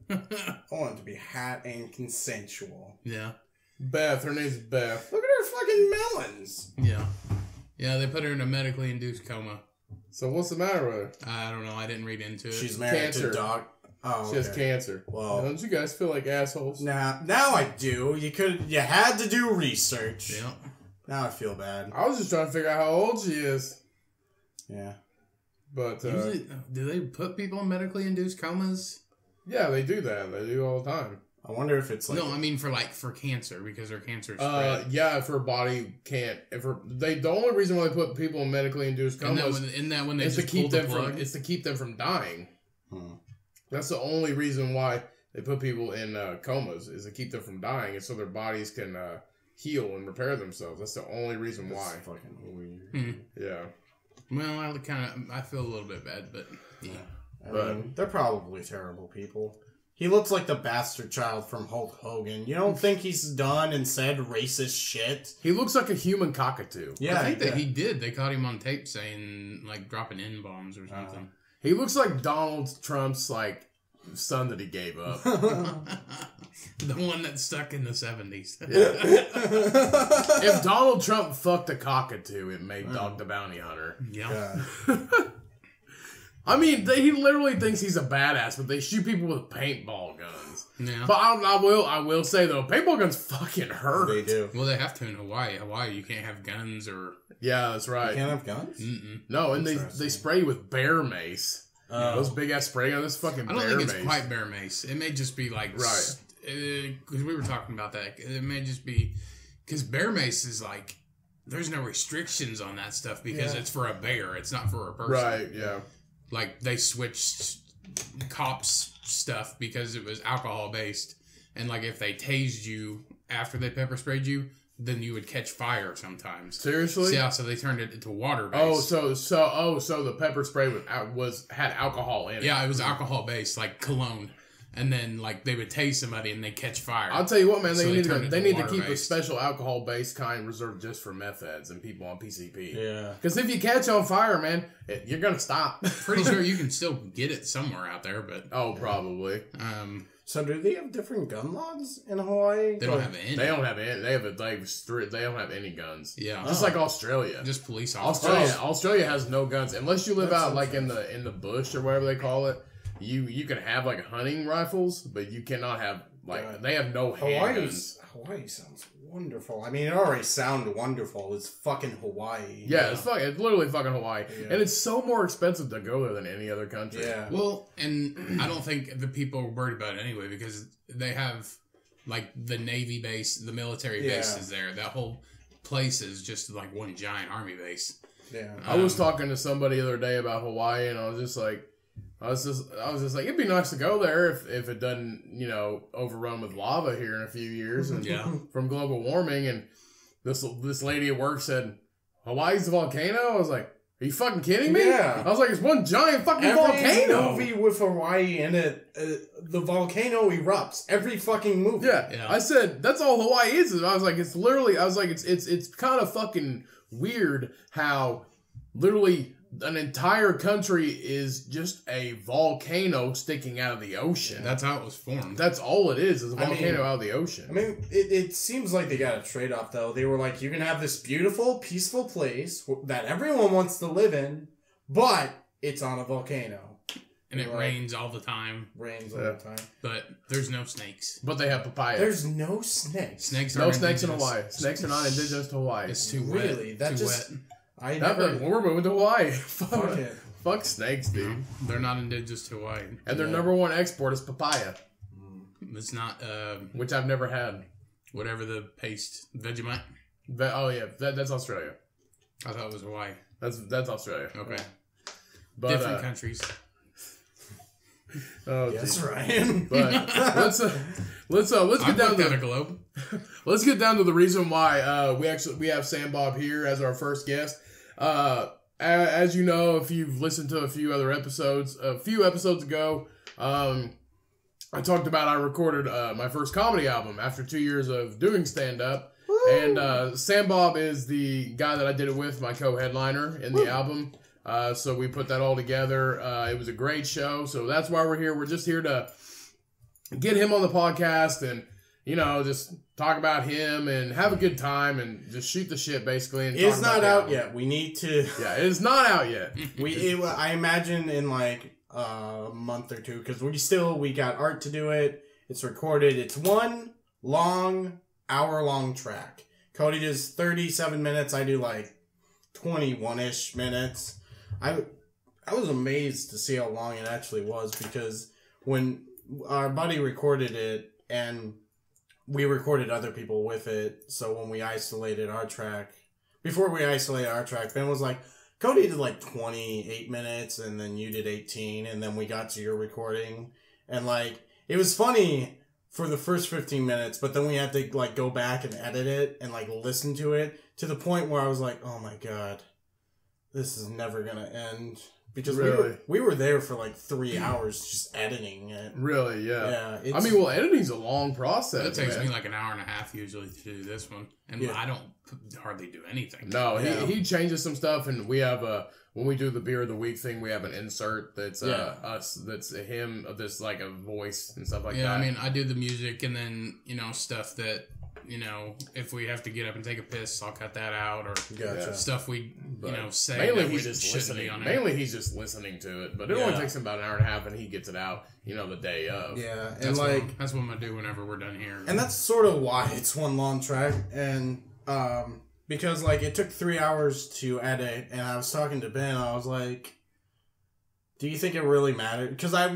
S1: it to be hot and consensual.
S2: Yeah.
S3: Beth. Her name's Beth.
S1: Look at her fucking melons.
S2: Yeah. Yeah, they put her in a medically induced coma.
S3: So what's the matter with her?
S2: I don't know. I didn't read into it.
S1: She's married
S3: Cancer.
S1: to Dog. Oh,
S3: She has
S1: okay.
S3: cancer.
S1: Well-
S3: Don't you guys feel like assholes?
S1: Now I do. You had to do research.
S2: Yeah.
S1: Now I feel bad.
S3: I was just trying to figure out how old she is.
S1: Yeah.
S3: But,
S2: Usually, do they put people in medically induced comas?
S3: yeah, they do that. They do all the time.
S1: I wonder if it's like
S2: No, I mean for cancer, because her cancer is spread.
S3: Yeah, if her body can't, the only reason why they put people in medically induced
S2: And
S3: comas
S2: that when they
S3: is to
S2: just
S3: keep
S2: pulled the
S3: them
S2: plug.
S3: from, it's to keep them from dying.
S1: Hmm.
S3: That's the only reason why they put people in comas, is to keep them from dying, and so their bodies can heal and repair themselves. That's the only reason why.
S1: That's fucking weird.
S3: Yeah.
S2: Well, I feel a little bit bad, but yeah.
S1: I mean, they're probably terrible people. He looks like the bastard child from Hulk Hogan. You don't think he's done and said racist shit?
S3: He looks like a human cockatoo.
S1: Yeah,
S2: I think that he did. They caught him on tape saying, like, dropping N-bombs or something.
S3: He looks like Donald Trump's, like, son that he gave up.
S2: The one that's stuck in the 70s.
S3: If Donald Trump fucked a cockatoo, it made Dog the Bounty Hunter.
S2: Yeah.
S3: I mean, he literally thinks he's a badass, but they shoot people with paintball guns.
S2: Yeah.
S3: But I will say though, paintball guns fucking hurt.
S1: They do.
S2: Well, they have to in Hawaii. Hawaii, you can't have guns or...
S3: Yeah, that's right.
S1: You can't have guns?
S3: No, and they
S1: Interesting.
S3: spray you with bear mace. Those big ass spray guns. This fucking
S2: I
S3: bear
S2: don't think
S3: mace.
S2: it's quite bear mace. It may just be like...
S3: Right.
S2: Because we were talking about that. It may just be... Because bear mace is like... There's no restrictions on that stuff because it's for a bear. It's not for a person.
S3: Right. Yeah.
S2: Like, they switched cops stuff because it was alcohol based. And, like, if they tased you after they pepper sprayed you, then you would catch fire sometimes.
S3: Seriously?
S2: Yeah, so they turned it into water based.
S3: Oh, so the pepper spray had alcohol in it.
S2: Yeah, it was alcohol based, like cologne. And then, like, they would tase somebody and they catch fire.
S3: I'll tell you what, man.
S2: So
S3: They need to keep a
S2: water-based.
S3: special alcohol-based kind reserved just for meth heads and people on PCP.
S1: Yeah.
S3: Because if you catch on fire, man, you're gonna stop.
S2: Pretty sure you can still get it somewhere out there, but
S3: Oh, probably.
S1: So do they have different gun laws in Hawaii?
S2: they don't have any.
S3: They don't have any. They don't have any guns.
S2: Yeah.
S3: Just like Australia.
S2: Just police officers.
S3: Australia has no guns unless you live out like in the bush or whatever they call it. you can have like hunting rifles, but you cannot have they have no handguns.
S1: Hawaii sounds wonderful. I mean, it already sounded wonderful. It's fucking Hawaii.
S3: Yeah, it's literally fucking Hawaii, and it's so more expensive to go there than any other country.
S1: Yeah.
S2: Well, and I don't think the people are worried about it anyway because they have like the Navy base, the military base is there. That whole place is just like one giant army base.
S1: Yeah.
S3: I was talking to somebody the other day about Hawaii, and I was just like, it'd be nice to go there if it doesn't, overrun with lava here in a few years and from global warming. And this lady at work said, Hawaii's a volcano? I was like, are you fucking kidding me?
S1: Yeah.
S3: I was like, it's one giant fucking
S1: Every
S3: volcano.
S1: movie with Hawaii in it, the volcano erupts. Every fucking movie.
S3: Yeah. I said, that's all Hawaii is. I was like, it's kind of fucking weird how literally an entire country is just a volcano sticking out of the ocean.
S2: That's how it was formed.
S3: That's all it is a volcano out of the ocean.
S1: I mean, it seems like they got a trade-off, though. They were like, you can have this beautiful, peaceful place that everyone wants to live in, but it's on a volcano.
S2: And it rains all the time.
S1: Rains all the time.
S2: But there's no snakes.
S3: But they have papaya.
S1: There's no snakes.
S2: Snakes are
S3: no snakes in Hawaii. Snakes are not indigenous to Hawaii.
S2: It's too
S1: really?
S2: wet.
S1: That
S2: too
S1: just...
S2: wet.
S3: We're moving to Hawaii.
S1: Fuck it.
S3: Fuck snakes, dude.
S2: No, they're not indigenous to Hawaii.
S3: And their number one export is papaya.
S2: It's not,
S3: which I've never had.
S2: Whatever the paste, Vegemite.
S3: That's Australia.
S2: I thought it was Hawaii.
S3: That's Australia.
S2: Okay.
S3: But,
S2: different countries.
S3: Oh,
S1: yes,
S3: geez.
S1: Ryan.
S3: But let's get down to
S2: the globe.
S3: Let's get down to the reason why we have Sam Bob here as our first guest. As you know, if you've listened to a few episodes ago, I talked about I recorded my first comedy album after 2 years of doing stand up, and Sam Bob is the guy that I did it with, my co-headliner in the album. So we put that all together. It was a great show. So that's why we're here. We're just here to get him on the podcast and, just talk about him and have a good time and just shoot the shit, basically. And
S1: it's not out yet. We need to...
S3: Yeah, it is not out yet.
S1: I imagine in like a month or two, because we got art to do it. It's recorded. It's one long, hour-long track. Cody does 37 minutes. I do like 21-ish minutes. I was amazed to see how long it actually was, because when our buddy recorded it, and we recorded other people with it, so when we isolated our track, Ben was like, Cody did like 28 minutes, and then you did 18, and then we got to your recording, and like, it was funny for the first 15 minutes, but then we had to like go back and edit it, and like listen to it, to the point where I was like, oh my god, this is never gonna end. Because we were there for like 3 hours just editing it. Really,
S3: yeah. Yeah. Editing's a long process.
S2: It takes me like an hour and a half usually to do this one. And I don't hardly do anything.
S3: No, he changes some stuff, and we have when we do the Beer of the Week thing, we have an insert that's us, that's him, that's like a voice and stuff like that.
S2: Yeah, I mean, I do the music and then, stuff that, if we have to get up and take a piss, I'll cut that out, or stuff we, say.
S3: Mainly he's just listening. Mainly he's just listening to it, but it only takes him about an hour and a half, and he gets it out, the day of.
S1: Yeah, and
S2: that's what I'm gonna do whenever we're done here.
S1: And that's sort of why it's one long track, and because like it took 3 hours to edit, and I was talking to Ben, I was like, do you think it really mattered? Because I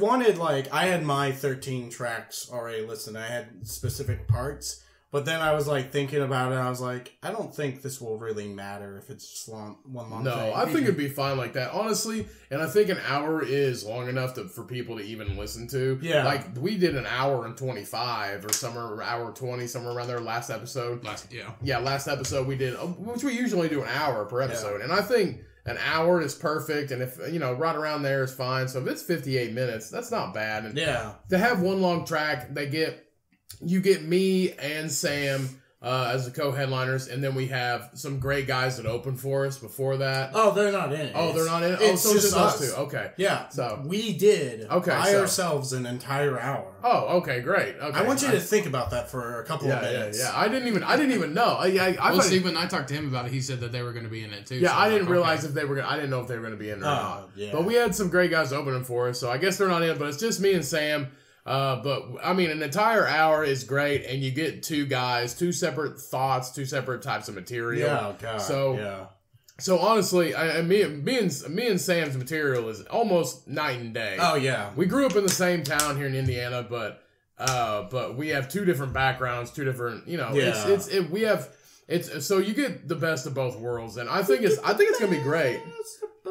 S1: had my 13 tracks already listed. I had specific parts. But then I was like thinking about it, and I was like, I don't think this will really matter if it's just one long thing.
S3: No, I think it'd be fine like that, honestly. And I think an hour is long enough for people to even listen to. Yeah. Like, we did an hour and 25 or somewhere, hour 20, somewhere around there last episode. Last episode we did, which we usually do an hour per episode. Yeah. And I think an hour is perfect, and if, right around there is fine. So if it's 58 minutes, that's not bad. And to have one long track, you get me and Sam as the co-headliners, and then we have some great guys that open for us before that.
S1: Oh, they're not in it.
S3: Oh, they're not in it?
S1: It's
S3: so
S1: just us.
S3: those two. Okay.
S1: Yeah.
S3: So
S1: we did by ourselves an entire hour.
S3: Oh, okay, great. Okay.
S1: I want you to think about that for a couple of minutes.
S3: Yeah. I didn't even know.
S2: When I talked to him about it, he said that they were going to be in it too.
S3: Yeah,
S2: so
S3: I didn't realize if they were. I didn't know if they were going to be in it or not.
S1: Yeah.
S3: But we had some great guys opening for us, so I guess they're not in. But it's just me and Sam. But I mean, an entire hour is great, and you get two guys, two separate thoughts, two separate types of material.
S1: Yeah, God.
S3: So honestly, me and Sam's material is almost night and day.
S1: Oh yeah,
S3: we grew up in the same town here in Indiana, but we have two different backgrounds, two different, so you get the best of both worlds, and I think it's gonna be great.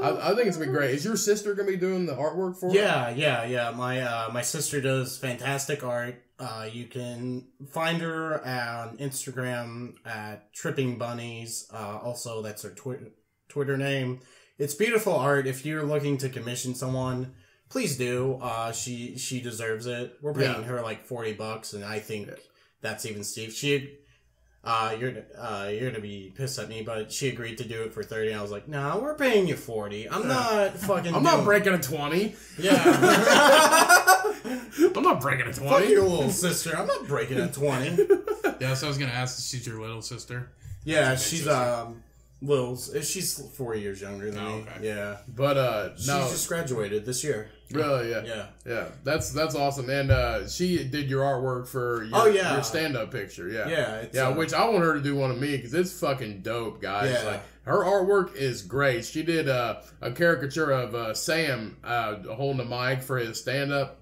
S3: I think it's gonna be great. Is your sister gonna be doing the artwork for it?
S1: Yeah. My sister does fantastic art. You can find her on Instagram at Tripping Bunnies. Also, that's her Twitter name. It's beautiful art. If you're looking to commission someone, please do. She deserves it. We're paying her like $40, and I think that's even steep. You're gonna be pissed at me, but she agreed to do it for $30. I was like, "Nah, we're paying you $40. I'm not fucking.
S3: I'm not breaking a $20.
S1: Yeah,
S3: I'm not breaking a $20.
S1: Fuck your little sister. I'm not breaking a $20.
S2: Yeah, so I was gonna ask if she's your little sister.
S1: Yeah, she's Lil's. She's 4 years younger than me. Okay. Yeah,
S3: but
S1: she just graduated this year.
S3: Really? Yeah. That's awesome. And she did your artwork for your stand-up picture. Yeah. Which I want her to do one of me because it's fucking dope, guys.
S1: Yeah.
S3: Like, her artwork is great. She did a caricature of Sam holding a mic for his stand-up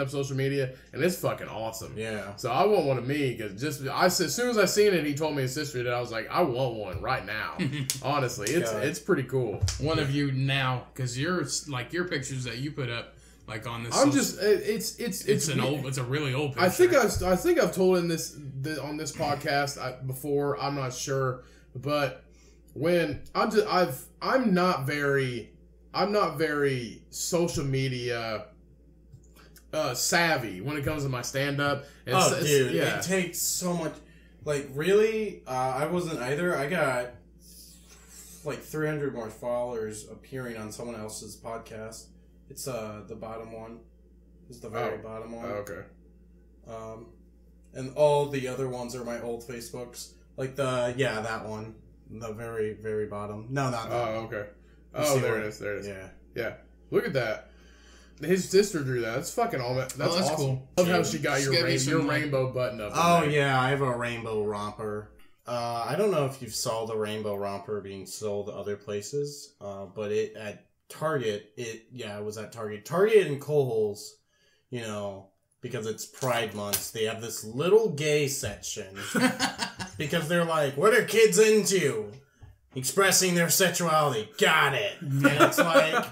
S3: social media, and it's fucking awesome.
S1: Yeah.
S3: So I want one of me because as soon as I seen it, he told me his sister did. I was like, I want one right now. Honestly, it's pretty cool.
S2: One of you now, because your pictures that you put up. Like on this,
S3: it's
S2: a really old picture.
S3: I think I've told on this podcast before. I'm not sure, but when I'm not very social media savvy when it comes to my stand up.
S1: It takes so much. Like really, I wasn't either. I got like 300 more followers appearing on someone else's podcast. It's the bottom one. It's the very bottom one.
S3: Oh, okay.
S1: And all the other ones are my old Facebooks. Like that one. The very, very bottom. No, not that.
S3: Oh, okay. Oh, there it is. Yeah. Look at that. His sister drew that. That's fucking all that. That's awesome. Cool. I love how she got your rainbow button up.
S1: Oh, yeah. I have a rainbow romper. I don't know if you saw the rainbow romper being sold other places, but at Target, it was at Target. Target and Kohl's, because it's Pride Month, they have this little gay section. Because they're like, what are kids into? Expressing their sexuality. Got it. And it's like,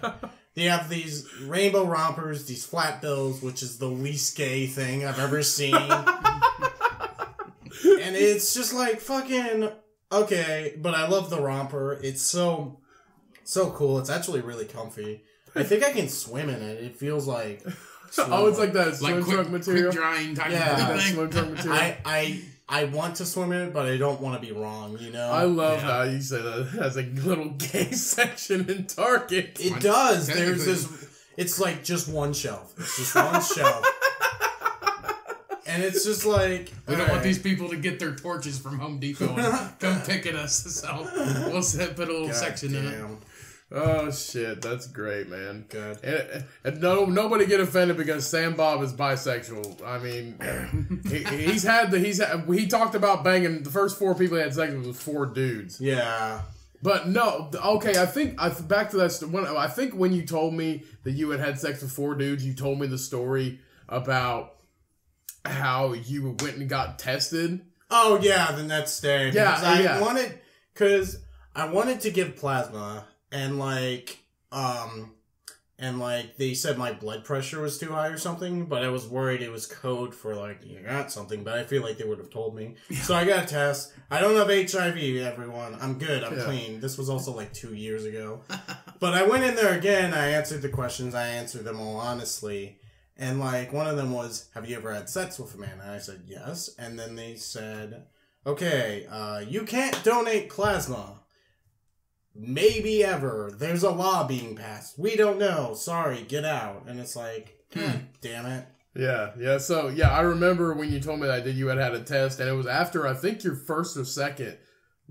S1: they have these rainbow rompers, these flat bills, which is the least gay thing I've ever seen. And it's just like, fucking, okay, but I love the romper. It's so cool. It's actually really comfy. I think I can swim in it. It feels like...
S3: it's like that swim trunk material?
S2: Quick drying type
S3: of thing. Swim trunk material.
S1: I want to swim in it, but I don't want to be wrong,
S3: I love how you say that it has a little gay section in Target.
S1: It does. There's this... It's like just one shelf. It's just one shelf. And it's just like...
S2: We don't want these people to get their torches from Home Depot and come pick at us. So we'll put a little section in it.
S3: Oh, shit. That's great, man. Good. And nobody get offended because Sam Bob is bisexual. I mean, he talked about banging... The first 4 people he had sex with was 4 dudes.
S1: Yeah.
S3: But no, okay, I think back to that one. I think when you told me that you had sex with 4 dudes, you told me the story about how you went and got tested.
S1: Oh yeah, the next day.
S3: Yeah,
S1: because I wanted to give plasma, and they said my blood pressure was too high or something, but I was worried it was code for you got something, but I feel like they would have told me. Yeah. So I got a test. I don't have HIV, everyone. I'm good. I'm clean. This was also 2 years ago. But I went in there again. I answered the questions. I answered them all honestly. And one of them was, have you ever had sex with a man? And I said, yes. And then they said, okay, you can't donate plasma. Maybe ever. There's a law being passed. We don't know. Sorry, get out. And it's like, damn it.
S3: Yeah. So, yeah, I remember when you told me that you had a test, and it was after, I think, your first or second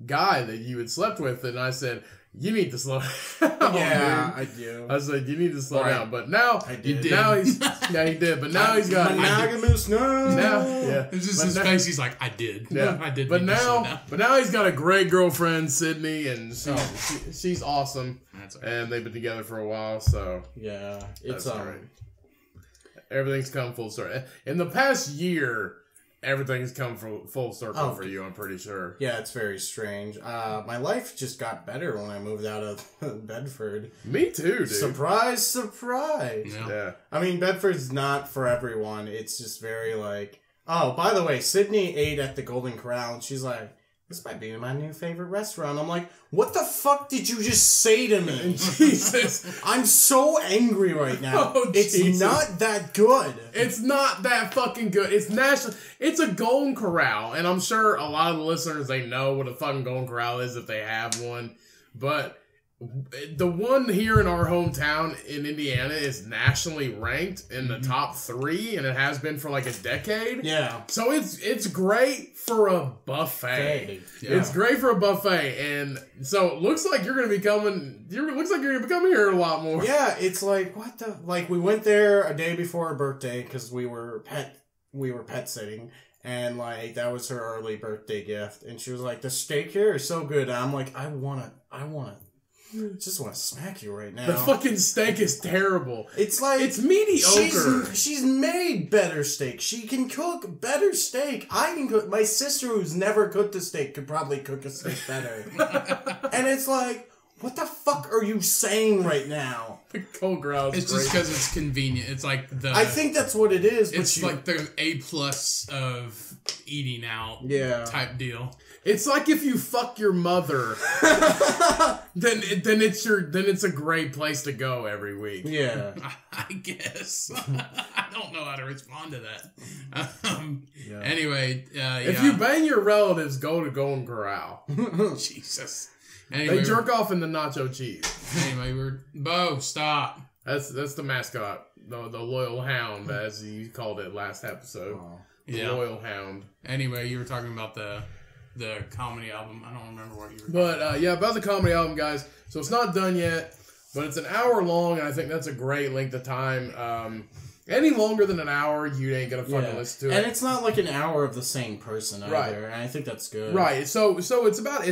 S3: guy that you had slept with, and I said, you need to slow down.
S1: Yeah, I do.
S3: I said, you need to slow down. But now,
S1: he did.
S3: He did. But now he's got
S1: monogamous.
S2: It's just his face. He's like, I did.
S3: Yeah,
S2: I did.
S3: But now he's got a great girlfriend, Sydney, and she's awesome.
S2: That's right.
S3: And they've been together for a while, so
S1: Yeah, it's
S3: right. Everything's come full circle. In the past year, everything's come full circle for you, I'm pretty sure.
S1: Yeah, it's very strange. My life just got better when I moved out of Bedford.
S3: Me too, dude.
S1: Surprise, surprise.
S3: Yeah.
S1: I mean, Bedford's not for everyone. It's just very like... Oh, by the way, Sydney ate at the Golden Corral, and she's like, this might be my new favorite restaurant. I'm like, what the fuck did you just say to me?
S3: Jesus.
S1: I'm so angry right now.
S3: Oh,
S1: it's
S3: Jesus.
S1: not that good.
S3: It's not that fucking good. It's national. It's a Golden Corral, and I'm sure a lot of the listeners, they know what a fucking Golden Corral is if they have one. But the one here in our hometown in Indiana is nationally ranked in the top 3, and it has been for like a decade.
S1: Yeah.
S3: So it's great for a buffet.
S1: Yeah.
S3: It's great for a buffet, and so it looks like you're gonna be coming. Looks like you're gonna be coming here a lot more.
S1: Yeah, it's like what the like. We went there a day before her birthday because we were pet sitting, and like that was her early birthday gift. And she was like, "The steak here is so good." And I'm like, I just want to smack you right now.
S3: The fucking steak is terrible.
S1: It's like
S3: it's mediocre.
S1: She's made better steak. She can cook better steak. I can cook. My sister, who's never cooked a steak, could probably cook a steak better. And it's like, what the fuck are you saying right now?
S3: The Cold Corral is
S2: It's just because it's convenient. It's like the...
S1: I think that's what it is.
S2: It's like the A+ of eating out type deal.
S3: It's like if you fuck your mother, then it's a great place to go every week.
S1: Yeah,
S2: I guess. I don't know how to respond to that. Anyway,
S3: if you bang your relatives, go to Golden Corral.
S2: Jesus. Anyway,
S3: they jerk off in the nacho cheese.
S2: Anyway, Bo, stop.
S3: That's the mascot, the loyal hound, as you called it last episode. The loyal hound.
S2: Anyway, you were talking about the comedy album. I don't remember what you were
S3: talking about. About the comedy album, guys. So it's not done yet, but it's an hour long, and I think that's a great length of time. Any longer than an hour, you ain't gonna fucking listen to it.
S1: And it's not like an hour of the same person either, right. And I think that's good.
S3: Right. So it's about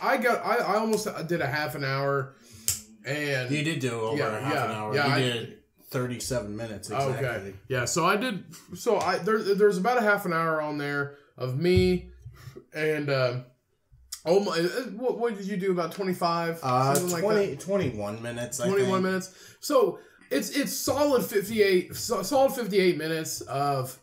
S3: I almost did a half an hour, and
S1: you did do over a half an hour.
S3: Yeah,
S1: you did 37 minutes exactly.
S3: Okay. Yeah. So I did. So there's about a half an hour on there of me, and what did you do? About 25?
S1: 21 minutes.
S3: 21 minutes. So. It's solid 58 minutes of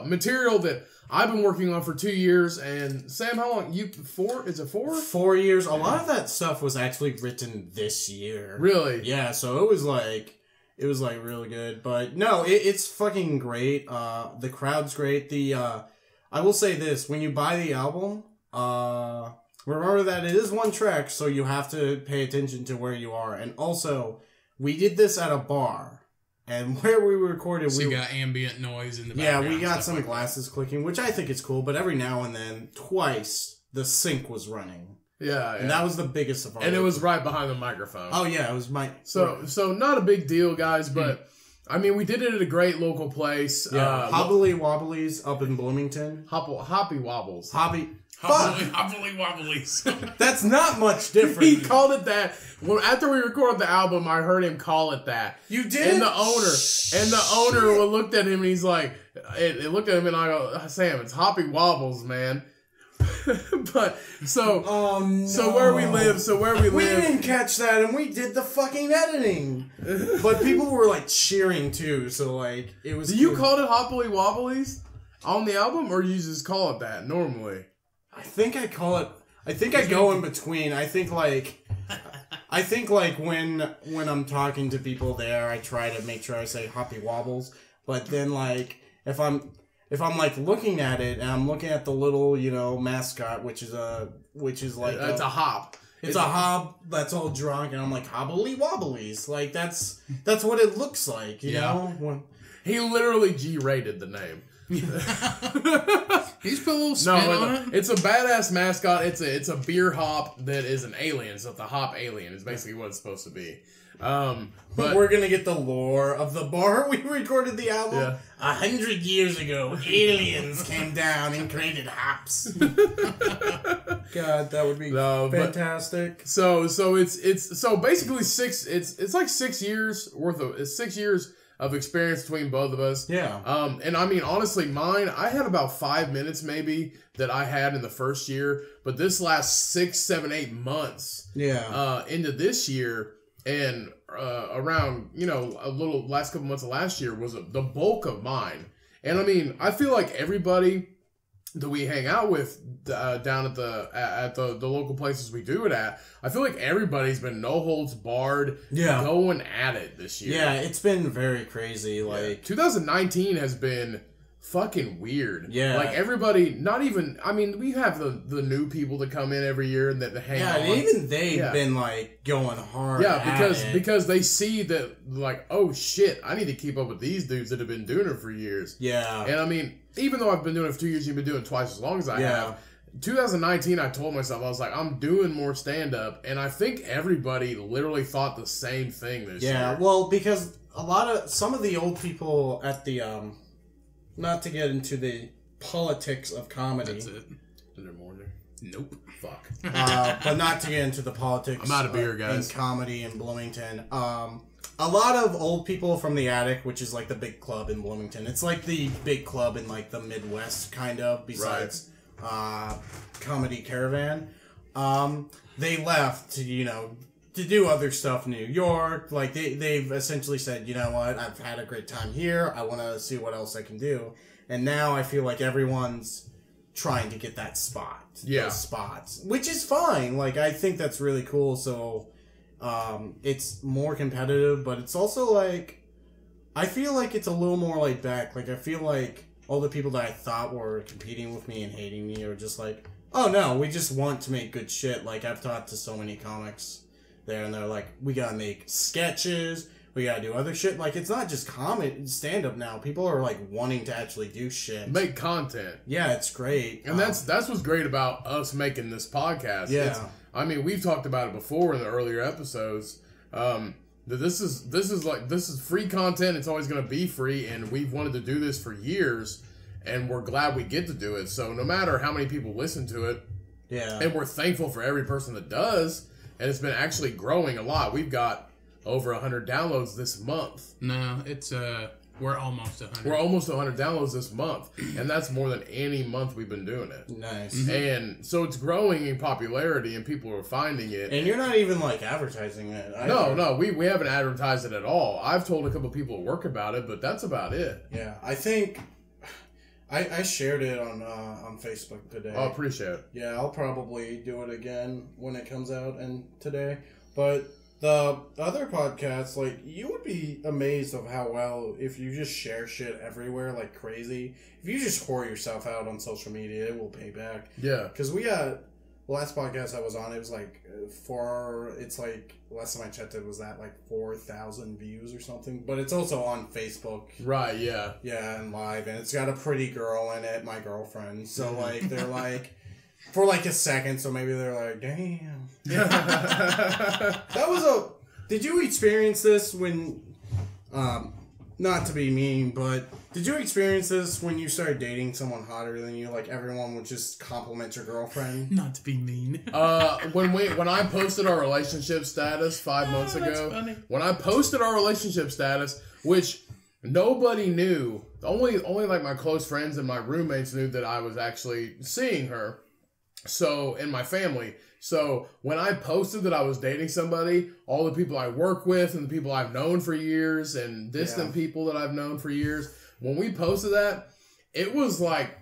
S3: material that I've been working on for 2 years. And Sam, how long? Is it 4?
S1: 4 years. A lot of that stuff was actually written this year.
S3: Really?
S1: Yeah. So it was like really good. But no, it's fucking great. The crowd's great. I will say this: when you buy the album, remember that it is one track, so you have to pay attention to where you are, and also. We did this at a bar, and where we recorded,
S2: you got ambient noise in the background.
S1: Yeah, we got some glasses clicking, which I think is cool. But every now and then, twice the sync was running.
S3: Yeah,
S1: and that was the biggest of our.
S3: And it was right behind the microphone.
S1: Oh yeah, it was my.
S3: So not a big deal, guys. But I mean, we did it at a great local place.
S1: Yeah, Hobbly Wobblies up in Bloomington.
S3: Hoppy Wobbles.
S2: Hobbly Wobblies.
S1: That's not much different.
S3: He called it that. Well, after we recorded the album, I heard him call it that.
S1: You did?
S3: And the owner looked at him and he's like, it looked at him and I go, Sam, it's Hoppy Wobbles, man. But so where we live,
S1: we didn't catch that, and we did the fucking editing. But people were like cheering too, so like it was.
S3: Do you call it Hopply Wobblies on the album, or you just call it that normally?
S1: I think I call it. I think I go in between. I think like when I'm talking to people there, I try to make sure I say Hoppy Wobbles. But then like if I'm if I'm like looking at it and I'm looking at the little, mascot, which is like
S3: it's a hop.
S1: It's a hob that's all drunk, and I'm like, hobbly wobblies. Like that's what it looks like, you know.
S3: He literally G-rated the name.
S2: He's put a little spin on it.
S3: It's a badass mascot. It's a beer hop that is an alien. So the hop alien is basically what it's supposed to be. But
S1: we're gonna get the lore of the bar we recorded the album.
S3: Yeah.
S1: 100 years ago, aliens came down and created hops. God, that would be fantastic.
S3: So it's so basically it's like 6 years worth of 6 years of experience between both of us.
S1: Yeah.
S3: And I mean, honestly, mine, I had about 5 minutes maybe that I had in the first year, but this last 6, 7, 8 months, into this year and around, a little last couple months of last year was the bulk of mine. And I mean, I feel like everybody that we hang out with down at the local places we do it at, I feel like everybody's been no holds barred, going at it this year.
S1: Yeah, it's been very crazy. Like
S3: 2019 has been fucking weird.
S1: Yeah,
S3: like everybody, not even. I mean, we have the new people that come in every year and that hang out.
S1: Yeah, and even they've been like going hard.
S3: Yeah, because they see that like, oh shit, I need to keep up with these dudes that have been doing it for years.
S1: Yeah,
S3: and I mean, even though I've been doing it for 2 years, you've been doing it twice as long as I have. 2019, I told myself, I was like, I'm doing more stand-up, and I think everybody literally thought the same thing this year.
S1: Yeah, well, because some of the old people at the, not to get into the politics of comedy.
S3: That's it. Is there more there? Nope. Fuck.
S1: But not to get into the politics.
S3: I'm out of beer, guys.
S1: In comedy in Bloomington. A lot of old people from the Attic, which is like the big club in Bloomington. It's like the big club in like the Midwest, kind of, besides Comedy Caravan. They left to do other stuff in New York. Like they've essentially said, you know what, I've had a great time here. I want to see what else I can do. And now I feel like everyone's trying to get that spot.
S3: Yeah.
S1: Those spots. Which is fine. Like, I think that's really cool. So, it's more competitive, but it's also like, I feel like it's a little more laid back. Like, I feel like all the people that I thought were competing with me and hating me are just like, oh no, we just want to make good shit. Like, I've talked to so many comics there, and they're like, we gotta make sketches, we gotta do other shit. Like, it's not just stand-up now. People are, like, wanting to actually do shit.
S3: Make content.
S1: Yeah, it's great.
S3: And that's what's great about us making this podcast.
S1: Yeah.
S3: I mean, we've talked about it before in the earlier episodes. That this is free content. It's always going to be free, and we've wanted to do this for years, and we're glad we get to do it. So no matter how many people listen to it, and we're thankful for every person that does, and it's been actually growing a lot. We've got over 100 downloads this month.
S2: No, it's we're almost 100.
S3: We're almost 100 downloads this month, and that's more than any month we've been doing it.
S1: Nice.
S3: Mm-hmm. And so it's growing in popularity, and people are finding it.
S1: And you're not even, like, advertising it
S3: No,
S1: either.
S3: we haven't advertised it at all. I've told a couple of people at work about it, but that's about it.
S1: Yeah, I think I shared it on Facebook today.
S3: I appreciate it.
S1: Yeah, I'll probably do it again when it comes out and today. But the other podcasts, like, you would be amazed of how well, if you just share shit everywhere like crazy, if you just whore yourself out on social media, it will pay back.
S3: Yeah.
S1: Because we got, the last podcast I was on, it was like, last time I checked it was that like 4,000 views or something. But it's also on Facebook.
S3: Right, yeah.
S1: Yeah, and live, and it's got a pretty girl in it, my girlfriend. So, like, they're like, for like a second, so maybe they're like, damn. Did you experience this when, not to be mean, but did you experience this when you started dating someone hotter than you? Like, everyone would just compliment your girlfriend?
S2: Not to be mean.
S3: When I posted our relationship status 5 months ago,
S2: funny.
S3: When I posted our relationship status, which nobody knew, only like my close friends and my roommates knew that I was actually seeing her. So, in my family. So, when I posted that I was dating somebody, all the people I work with and the people I've known for years and distant people that I've known for years, when we posted that, it was like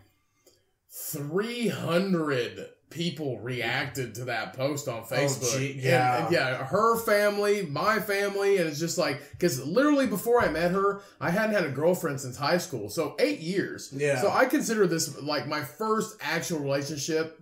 S3: 300 people reacted to that post on Facebook.
S1: Oh, gee, yeah.
S3: And yeah, her family, my family, and it's just like, because literally before I met her, I hadn't had a girlfriend since high school, so 8 years.
S1: Yeah.
S3: So I consider this like my first actual relationship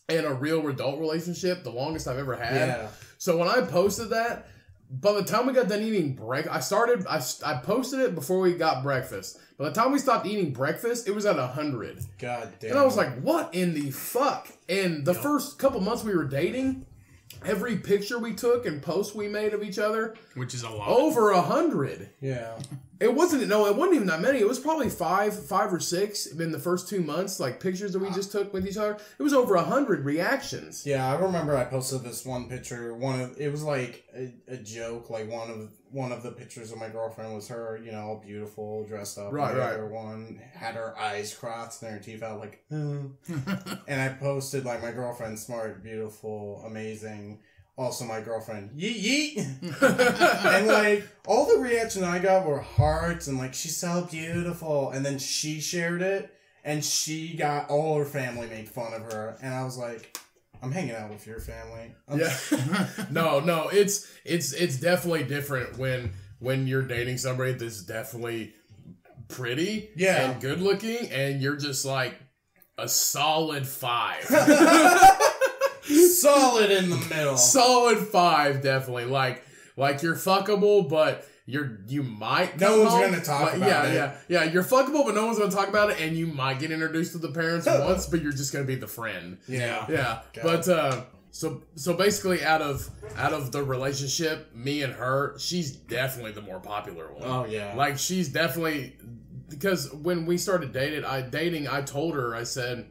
S3: and a real adult relationship, the longest I've ever had.
S1: Yeah.
S3: So when I posted that, by the time we got done eating breakfast, I posted it before we got breakfast. By the time we stopped eating breakfast, it was at 100.
S1: God damn.
S3: And I was like, what in the fuck? And the first couple months we were dating, every picture we took and post we made of each other,
S2: which is a lot.
S3: over 100.
S1: Yeah.
S3: It wasn't even that many. It was probably five or six in the first 2 months, like pictures that we just took with each other. It was over 100 reactions.
S1: Yeah, I remember I posted this one picture. It was like a joke. Like one of the pictures of my girlfriend was her, all beautiful, dressed up.
S3: Right,
S1: The
S3: right.
S1: other one had her eyes crossed and her teeth out, like. And I posted like my girlfriend, smart, beautiful, amazing. Also, my girlfriend, yeet yeet. And like all the reactions I got were hearts and like she's so beautiful. And then she shared it, and she got all her family made fun of her, and I was like, I'm hanging out with your family.
S3: No, it's definitely different when you're dating somebody that's definitely pretty, and good looking, and you're just like a solid 5.
S1: Solid in the middle.
S3: Solid 5, definitely. Like you're fuckable, but you might.
S1: No one's gonna talk about it.
S3: Yeah. You're fuckable, but no one's gonna talk about it, and you might get introduced to the parents once, but you're just gonna be the friend.
S1: Yeah.
S3: But so basically, out of the relationship, me and her, she's definitely the more popular one.
S1: Oh yeah.
S3: Like she's definitely, because when we started dating, I told her, I said,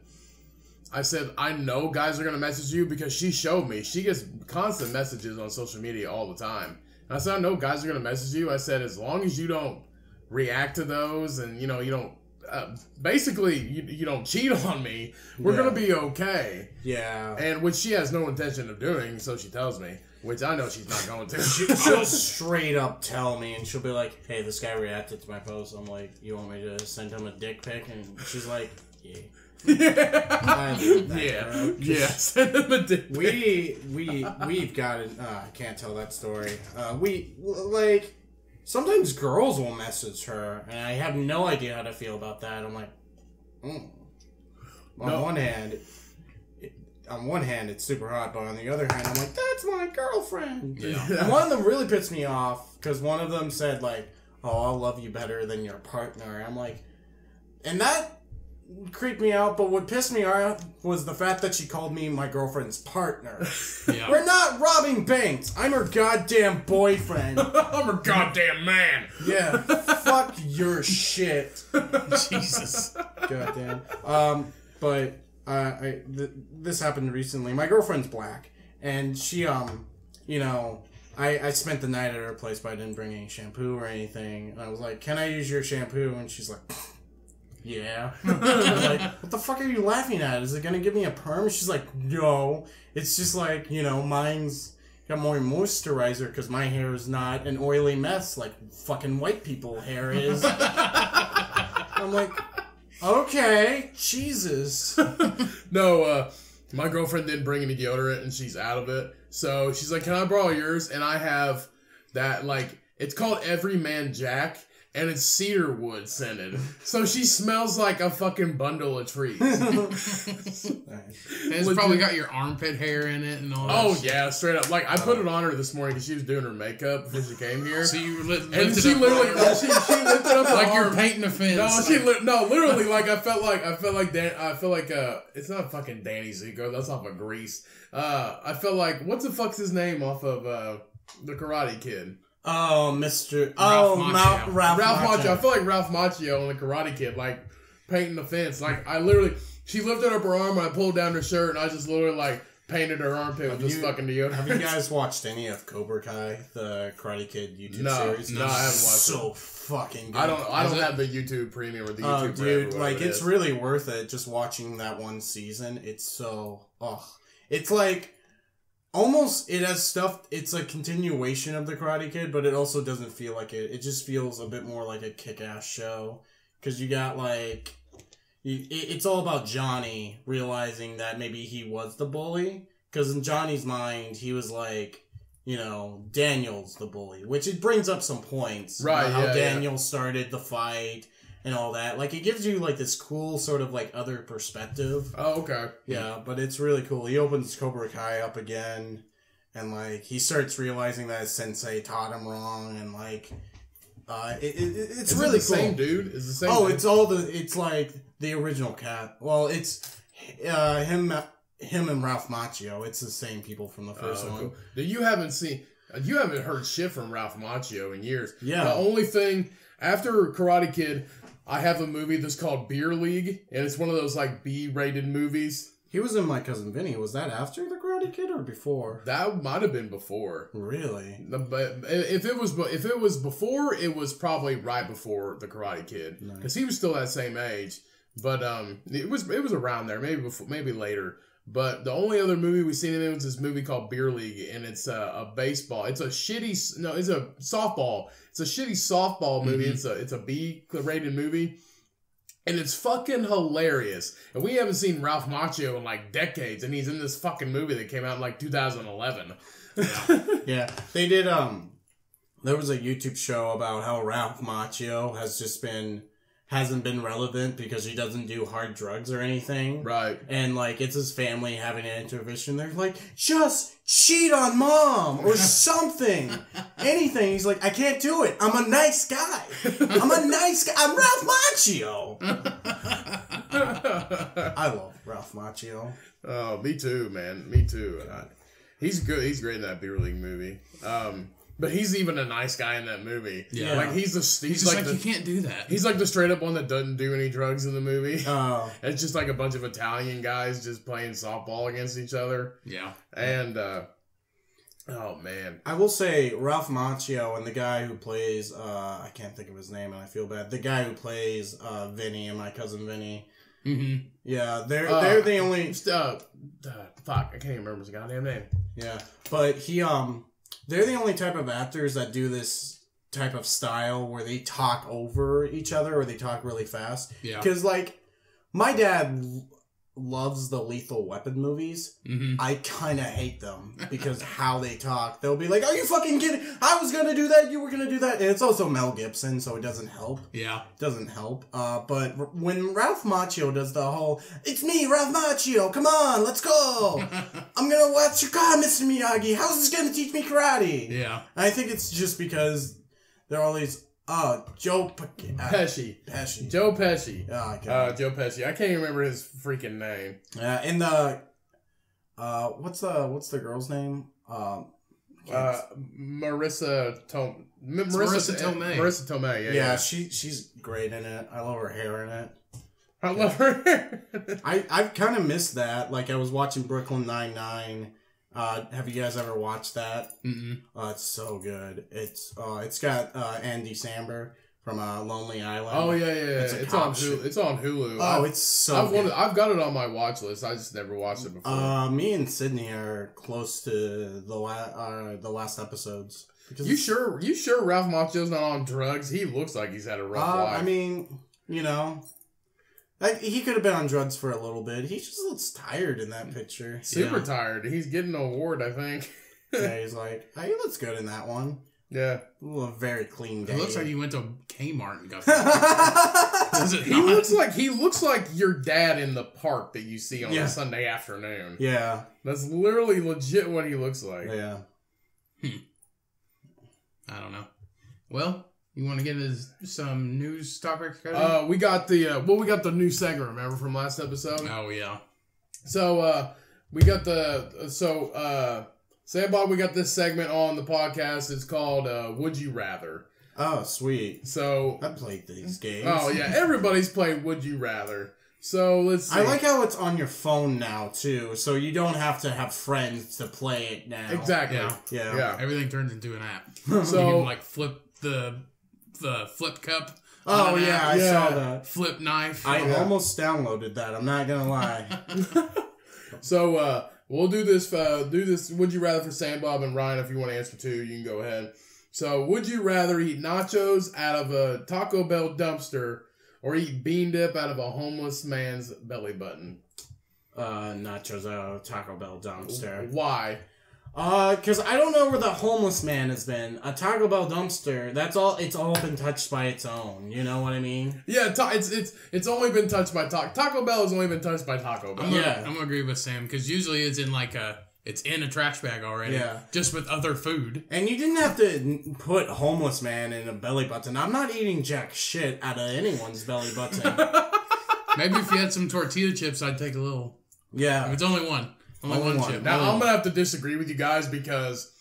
S3: I know guys are going to message you, because she showed me. She gets constant messages on social media all the time. And I said, I know guys are going to message you. I said, as long as you don't react to those and, you don't, basically, you don't cheat on me, we're going to be okay.
S1: Yeah.
S3: And which she has no intention of doing, so she tells me. Which I know she's not going to.
S1: She'll straight up tell me, and she'll be like, hey, this guy reacted to my post. I'm like, you want me to send him a dick pic? And she's like, yeah.
S3: Send him a dick.
S1: We've got it. I can't tell that story. Sometimes girls will message her, and I have no idea how to feel about that. I'm like, on one hand, it's super hot, but on the other hand, I'm like, that's my girlfriend.
S2: Yeah.
S1: And one of them really pissed me off, because one of them said, like, oh, I'll love you better than your partner. I'm like, and that creeped me out, but what pissed me off was the fact that she called me my girlfriend's partner.
S2: Yeah.
S1: We're not robbing banks. I'm her goddamn boyfriend.
S3: I'm her goddamn man.
S1: Yeah, fuck your shit.
S2: Jesus.
S1: Goddamn. But this happened recently. My girlfriend's black, and she I spent the night at her place, but I didn't bring any shampoo or anything. And I was like, can I use your shampoo? And she's like, yeah. I was like, what the fuck are you laughing at? Is it gonna give me a perm? She's like, no. It's just like, mine's got more moisturizer because my hair is not an oily mess like fucking white people hair is. I'm like, okay, Jesus.
S3: No, my girlfriend didn't bring any deodorant, and she's out of it. So she's like, can I borrow yours? And I have that, like, it's called Everyman Jack, and it's cedar wood scented. So she smells like a fucking bundle of trees.
S2: And it's probably got your armpit hair in it and all that.
S3: Oh, yeah, straight up. Like, I put it on her this morning because she was doing her makeup before she came here.
S2: So you lifted
S3: and she
S2: up
S3: literally, she lifted up her
S2: like
S3: arm.
S2: you're painting a fence.
S3: No, literally, like, I felt like it's not fucking Danny Zuko. That's off of Grease. I felt like, what's the fuck's his name off of the Karate Kid?
S1: Oh, Mr.
S2: Ralph
S3: Macchio. I feel like Ralph Macchio and the Karate Kid, like, painting the fence. Like, she lifted up her arm, and I pulled down her shirt, and I just literally, like, painted her armpit with this fucking deodorant.
S1: Have you guys watched any of Cobra Kai, the Karate Kid YouTube series?
S3: No, I haven't watched
S1: so fucking good.
S3: I don't have the YouTube Premium or the YouTube
S1: dude, like, it's really worth it just watching that one season. It's so... It's like... Almost, it has stuff, it's a continuation of the Karate Kid, but it also doesn't feel like it. It just feels a bit more like a kick-ass show. Because you got, like, it's all about Johnny realizing that maybe he was the bully. Because in Johnny's mind, he was like, Daniel's the bully. Which it brings up some points.
S3: Right,
S1: about how Daniel started the fight and all that. Like, it gives you, like, this cool sort of, like, other perspective.
S3: Oh, okay.
S1: Yeah, but it's really cool. He opens Cobra Kai up again. And, like, he starts realizing that his sensei taught him wrong. And, like, it's really
S3: the
S1: cool.
S3: Same dude? Is the same
S1: Oh,
S3: dude?
S1: it's like the original cat. Well, it's him and Ralph Macchio. It's the same people from the first one.
S3: Cool. Now, you haven't heard shit from Ralph Macchio in years.
S1: Yeah.
S3: The only thing, after Karate Kid, I have a movie that's called Beer League, and it's one of those, like, B-rated movies.
S1: He was in My Cousin Vinny. Was that after The Karate Kid or before?
S3: That might have been before.
S1: Really?
S3: But if it was before, it was probably right before The Karate Kid, because he was still that same age. But it was around there, maybe before, maybe later. But the only other movie we've seen him in was this movie called Beer League, and it's a baseball. It's a softball. It's a shitty softball movie. Mm-hmm. It's a B-rated movie. And it's fucking hilarious. And we haven't seen Ralph Macchio in like decades, and he's in this fucking movie that came out in like 2011.
S1: Yeah. Yeah. They did, there was a YouTube show about how Ralph Macchio hasn't been relevant because he doesn't do hard drugs or anything.
S3: Right.
S1: And, like, it's his family having an intervention. They're like, just cheat on mom or something. Anything. He's like, I can't do it. I'm a nice guy. I'm Ralph Macchio. I love Ralph Macchio.
S3: Oh, me too, man. Me too. He's good. He's great in that Beer League movie. But he's even a nice guy in that movie.
S2: Yeah.
S3: Like, he's like
S2: you can't do that.
S3: He's like the straight up one that doesn't do any drugs in the movie.
S1: Oh.
S3: It's just like a bunch of Italian guys just playing softball against each other.
S2: Yeah.
S3: And, oh man.
S1: I will say Ralph Macchio and the guy who plays, I can't think of his name and I feel bad. The guy who plays Vinny and My Cousin Vinny.
S2: Mm-hmm.
S1: Yeah, they're the only...
S3: fuck, I can't even remember his goddamn name.
S1: Yeah, but they're the only type of actors that do this type of style where they talk over each other or they talk really fast.
S2: Yeah.
S1: Because, like, my dad loves the Lethal Weapon movies.
S2: Mm-hmm.
S1: I kind of hate them because how they talk. They'll be like, are you fucking kidding? I was going to do that. You were going to do that. And it's also Mel Gibson, so it doesn't help.
S2: Yeah.
S1: It doesn't help. But when Ralph Macchio does the whole, it's me, Ralph Macchio. Come on, let's go. I'm going to watch your car, Mr. Miyagi. How's this going to teach me karate?
S2: Yeah.
S1: And I think it's just because there are all these, Joe
S3: Pesci.
S1: Joe
S3: Pesci.
S1: Oh, God.
S3: Joe Pesci. I can't even remember his freaking name.
S1: And the, what's the girl's name?
S3: Marissa Tomei.
S2: Marissa
S3: Tomei.
S1: Yeah, she's great in it. I love her hair in it.
S3: I love her.
S1: I've kind of missed that. Like, I was watching Brooklyn Nine-Nine. Have you guys ever watched that?
S2: Mm-mm.
S1: It's so good. It's got Andy Samberg from Lonely Island.
S3: Oh yeah. It's on Hulu.
S1: Oh, it's so good.
S3: I've got it on my watch list. I just never watched it before.
S1: Me and Sydney are close to the last episodes. Because
S3: You sure Ralph Macchio's not on drugs? He looks like he's had a rough life.
S1: I mean, he could have been on drugs for a little bit. He just looks tired in that picture.
S3: Super tired. He's getting an award, I think.
S1: Yeah, he's like, oh, he looks good in that one.
S3: Yeah.
S1: A very clean day.
S2: It looks like he went to Kmart and got that. Does it
S3: He looks like your dad in the park that you see on a Sunday afternoon.
S1: Yeah.
S3: That's literally legit what he looks like.
S1: Yeah.
S2: I don't know. Well, you want to get into some news topics, Cody?
S3: We got the new segment, remember, from last episode?
S2: Oh, yeah.
S3: So, we got Bob, we got this segment on the podcast. It's called, Would You Rather?
S1: Oh, sweet.
S3: So,
S1: I played these games.
S3: Oh, yeah, everybody's played Would You Rather. So, let's see.
S1: I like how it's on your phone now, too, so you don't have to have friends to play it now.
S3: Exactly.
S1: Yeah.
S2: Everything turns into an app.
S3: So,
S2: you can, like, flip the flip cup.
S1: Oh, yeah, I saw that.
S2: Flip knife.
S1: I almost downloaded that, I'm not gonna lie.
S3: So, we'll do this Would You Rather for Sam, Bob, and Ryan. If you want to answer too, you can go ahead. So, would you rather eat nachos out of a Taco Bell dumpster or eat bean dip out of a homeless man's belly button?
S1: Nachos out of Taco Bell dumpster.
S3: Why?
S1: Because I don't know where the homeless man has been. A Taco Bell dumpster, that's all, it's all been touched by its own. You know what I mean?
S3: Yeah, it's only been touched by Taco Bell has only been touched by Taco Bell.
S2: I'm gonna agree with Sam, because usually it's in like it's in a trash bag already. Yeah. Just with other food.
S1: And you didn't have to put homeless man in a belly button. I'm not eating jack shit out of anyone's belly button.
S2: Maybe if you had some tortilla chips, I'd take a little.
S1: Yeah.
S2: If it's only one. Only one chip.
S3: Now, I'm going to have to disagree with you guys because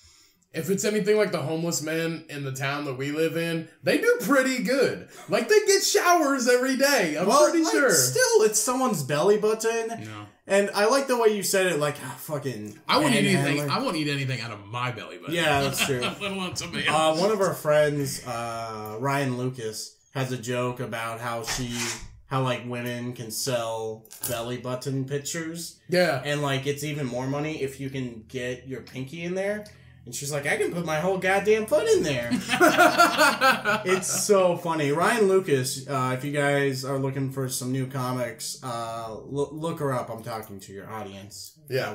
S3: if it's anything like the homeless men in the town that we live in, they do pretty good. Like, they get showers every day. I'm pretty sure.
S1: Still, it's someone's belly button.
S2: No.
S1: And I like the way you said it, like, fucking...
S2: I won't eat anything out of my belly button.
S1: Yeah, that's true.
S2: Let alone somebody else.
S1: One of our friends, Ryan Lucas, has a joke about how like women can sell belly button pictures.
S3: Yeah.
S1: And like it's even more money if you can get your pinky in there. And she's like, I can put my whole goddamn foot in there. It's so funny. Ryan Lucas, if you guys are looking for some new comics, look her up. I'm talking to your audience.
S3: Yeah.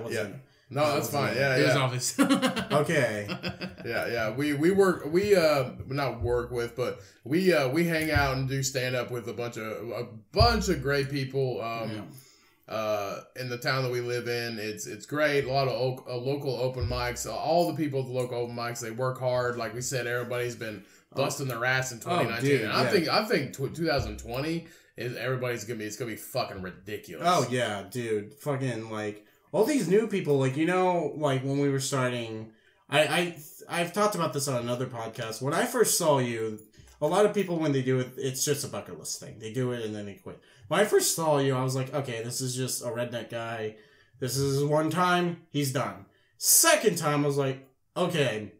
S3: No, that's fine. Yeah,
S2: it was obvious.
S1: Okay.
S3: Yeah. We not work with, but we hang out and do stand up with a bunch of great people. In the town that we live in, it's great. A lot of local open mics. All the people at the local open mics, they work hard. Like we said, everybody's been busting their ass in 2019.
S1: Dude,
S3: and I think 2020 is it's gonna be fucking ridiculous.
S1: Oh yeah, dude, fucking like. All these new people, like, you know, like when we were starting, I've talked about this on another podcast. When I first saw you, a lot of people, when they do it, it's just a bucket list thing. They do it and then they quit. When I first saw you, I was like, okay, this is just a redneck guy. This is one time, he's done. Second time, I was like, okay,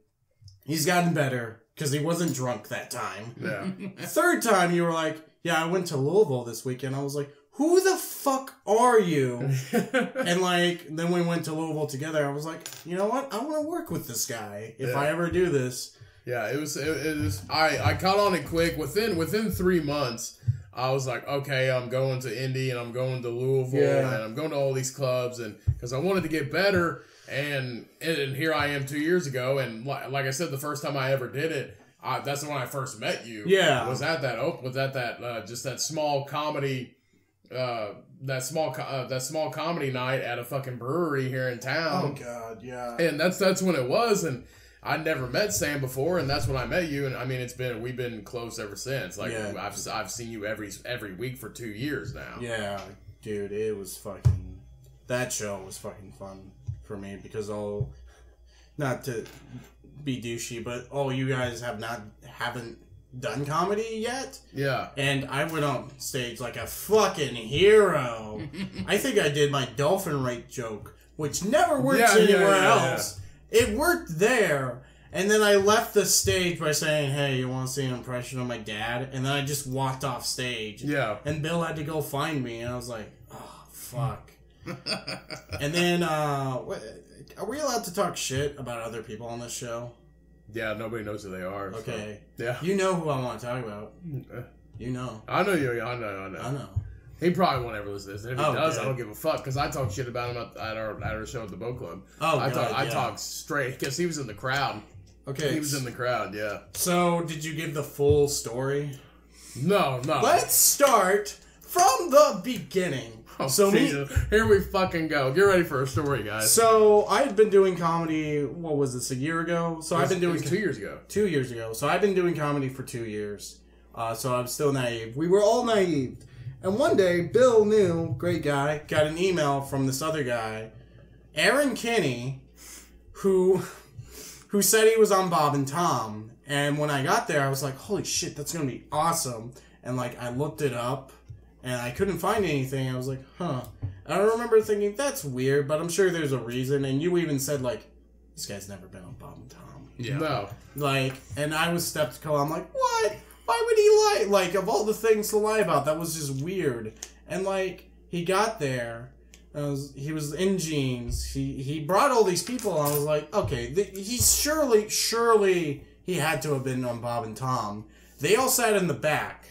S1: he's gotten better because he wasn't drunk that time.
S3: Yeah.
S1: Third time, you were like, yeah, I went to Louisville this weekend. I was like, who the fuck are you? And like, then we went to Louisville together. I was like, you know what? I want to work with this guy if I ever do this.
S3: Yeah, it was. I caught on it quick. Within 3 months, I was like, okay, I'm going to Indy and I'm going to Louisville and I'm going to all these clubs, and because I wanted to get better. And here I am 2 years ago, and like I said, the first time I ever did it, that's when I first met you.
S1: Yeah,
S3: was at that just that small comedy. That small comedy night at a fucking brewery here in town.
S1: Oh God, yeah.
S3: And that's when it was, and I'd never met Sam before, and that's when I met you. And I mean, we've been close ever since. Like I've seen you every week for 2 years now.
S1: Yeah, dude, that show was fucking fun for me because not to be douchey, but you guys haven't done comedy yet.
S3: Yeah.
S1: And I went on stage like a fucking hero. I think I did my dolphin rape joke, which never works anywhere else. Yeah. It worked there. And then I left the stage by saying, hey, you want to see an impression of my dad? And then I just walked off stage.
S3: Yeah.
S1: And Bill had to go find me. And I was like, oh, fuck. And then, are we allowed to talk shit about other people on this show?
S3: Yeah, nobody knows who they are.
S1: Okay.
S3: So, yeah.
S1: You know who I want to talk about. You know.
S3: I know you. I know. He probably won't ever listen to this. If he does, I don't give a fuck because I talk shit about him at our show at the boat club. I talk straight because he was in the crowd.
S1: Okay.
S3: He was in the crowd, yeah.
S1: So, did you give the full story?
S3: No.
S1: Let's start from the beginning.
S3: Oh, so here we fucking go. Get ready for a story, guys.
S1: So I had been doing comedy. What was this? A year ago? So I've been doing
S3: 2 years ago.
S1: 2 years ago. So I've been doing comedy for 2 years. So I'm still naive. We were all naive. And one day, Bill New, great guy, got an email from this other guy, Aaron Kinney, who said he was on Bob and Tom. And when I got there, I was like, holy shit, that's gonna be awesome. And like I looked it up. And I couldn't find anything. I was like, huh. And I remember thinking, that's weird, but I'm sure there's a reason. And you even said, like, this guy's never been on Bob and Tom.
S3: Yeah. No.
S1: Like, and I was skeptical. I'm like, what? Why would he lie? Like, of all the things to lie about, that was just weird. And, like, he got there. He was in jeans. He brought all these people. And I was like, okay, he's surely he had to have been on Bob and Tom. They all sat in the back.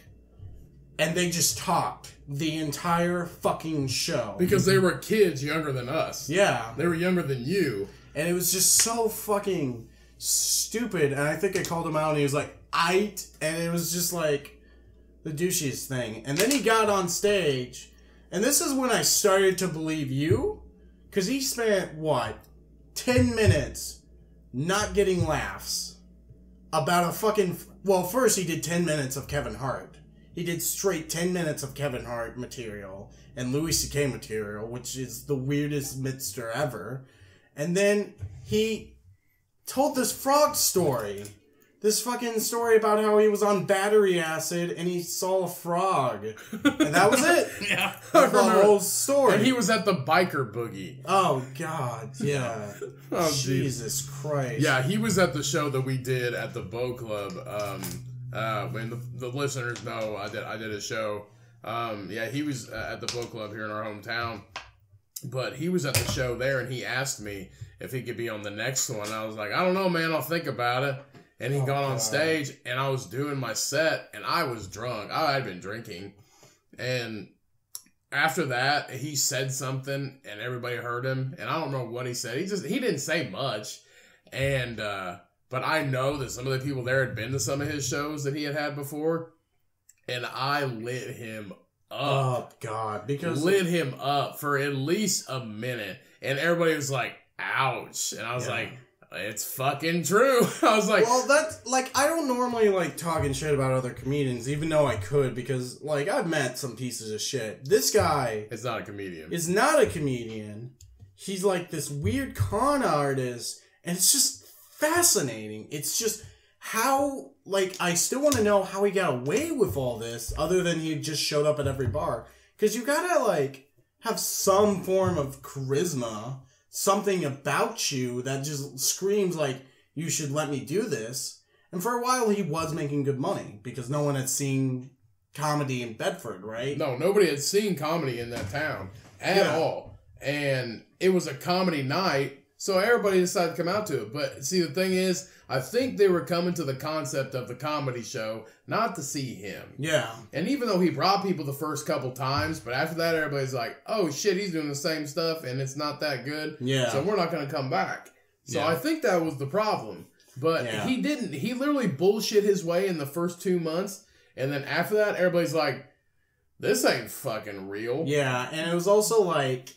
S1: and they just talked the entire fucking show.
S3: Because they were kids younger than us.
S1: Yeah.
S3: They were younger than you.
S1: And it was just so fucking stupid. And I think I called him out and he was like, "Aight." And it was just like the douchiest thing. And then he got on stage. And this is when I started to believe you. Because he spent, 10 minutes not getting laughs about a fucking... Well, first he did 10 minutes of Kevin Hart. He did straight 10 minutes of Kevin Hart material and Louis C.K. material, which is the weirdest mixture ever. And then he told this frog story. This fucking story about how he was on battery acid and he saw a frog. And that was it.
S2: Yeah.
S1: That's the whole story.
S3: And he was at the biker boogie.
S1: Oh, God. Yeah.
S3: Oh,
S1: Jesus Christ.
S3: Yeah, he was at the show that we did at the Bow Club. When the listeners know, I did a show. Yeah, he was at the Bow Club here in our hometown. But he was at the show there, and he asked me if he could be on the next one. I was like, I don't know, man. I'll think about it. And he got on stage, and I was doing my set, and I was drunk. I had been drinking. And after that, he said something, and everybody heard him. And I don't know what he said. He didn't say much. And, but I know that some of the people there had been to some of his shows that he had before. And I lit him up.
S1: Oh, God. Because...
S3: Lit him up for at least a minute. And everybody was like, ouch. And I was like... It's fucking true. I was like...
S1: Well, that's... Like, I don't normally like talking shit about other comedians, even though I could, because, like, I've met some pieces of shit. This guy...
S3: It's not a comedian.
S1: Is not a comedian. He's, like, this weird con artist, and it's just fascinating. It's just how... Like, I still want to know how he got away with all this, other than he just showed up at every bar. Because you gotta, like, have some form of charisma... Something about you that just screams like, you should let me do this. And for a while he was making good money because no one had seen comedy in Bedford, right?
S3: No, nobody had seen comedy in that town at all. And it was a comedy night, so everybody decided to come out to it. But see, the thing is, I think they were coming to the concept of the comedy show, not to see him.
S1: Yeah.
S3: And even though he brought people the first couple times, but after that, everybody's like, oh shit, he's doing the same stuff and it's not that good.
S1: Yeah.
S3: So we're not going to come back. So
S1: Yeah.
S3: I think that was the problem. But he didn't. He literally bullshit his way in the first 2 months. And then after that, everybody's like, this ain't fucking real.
S1: Yeah, and it was also like,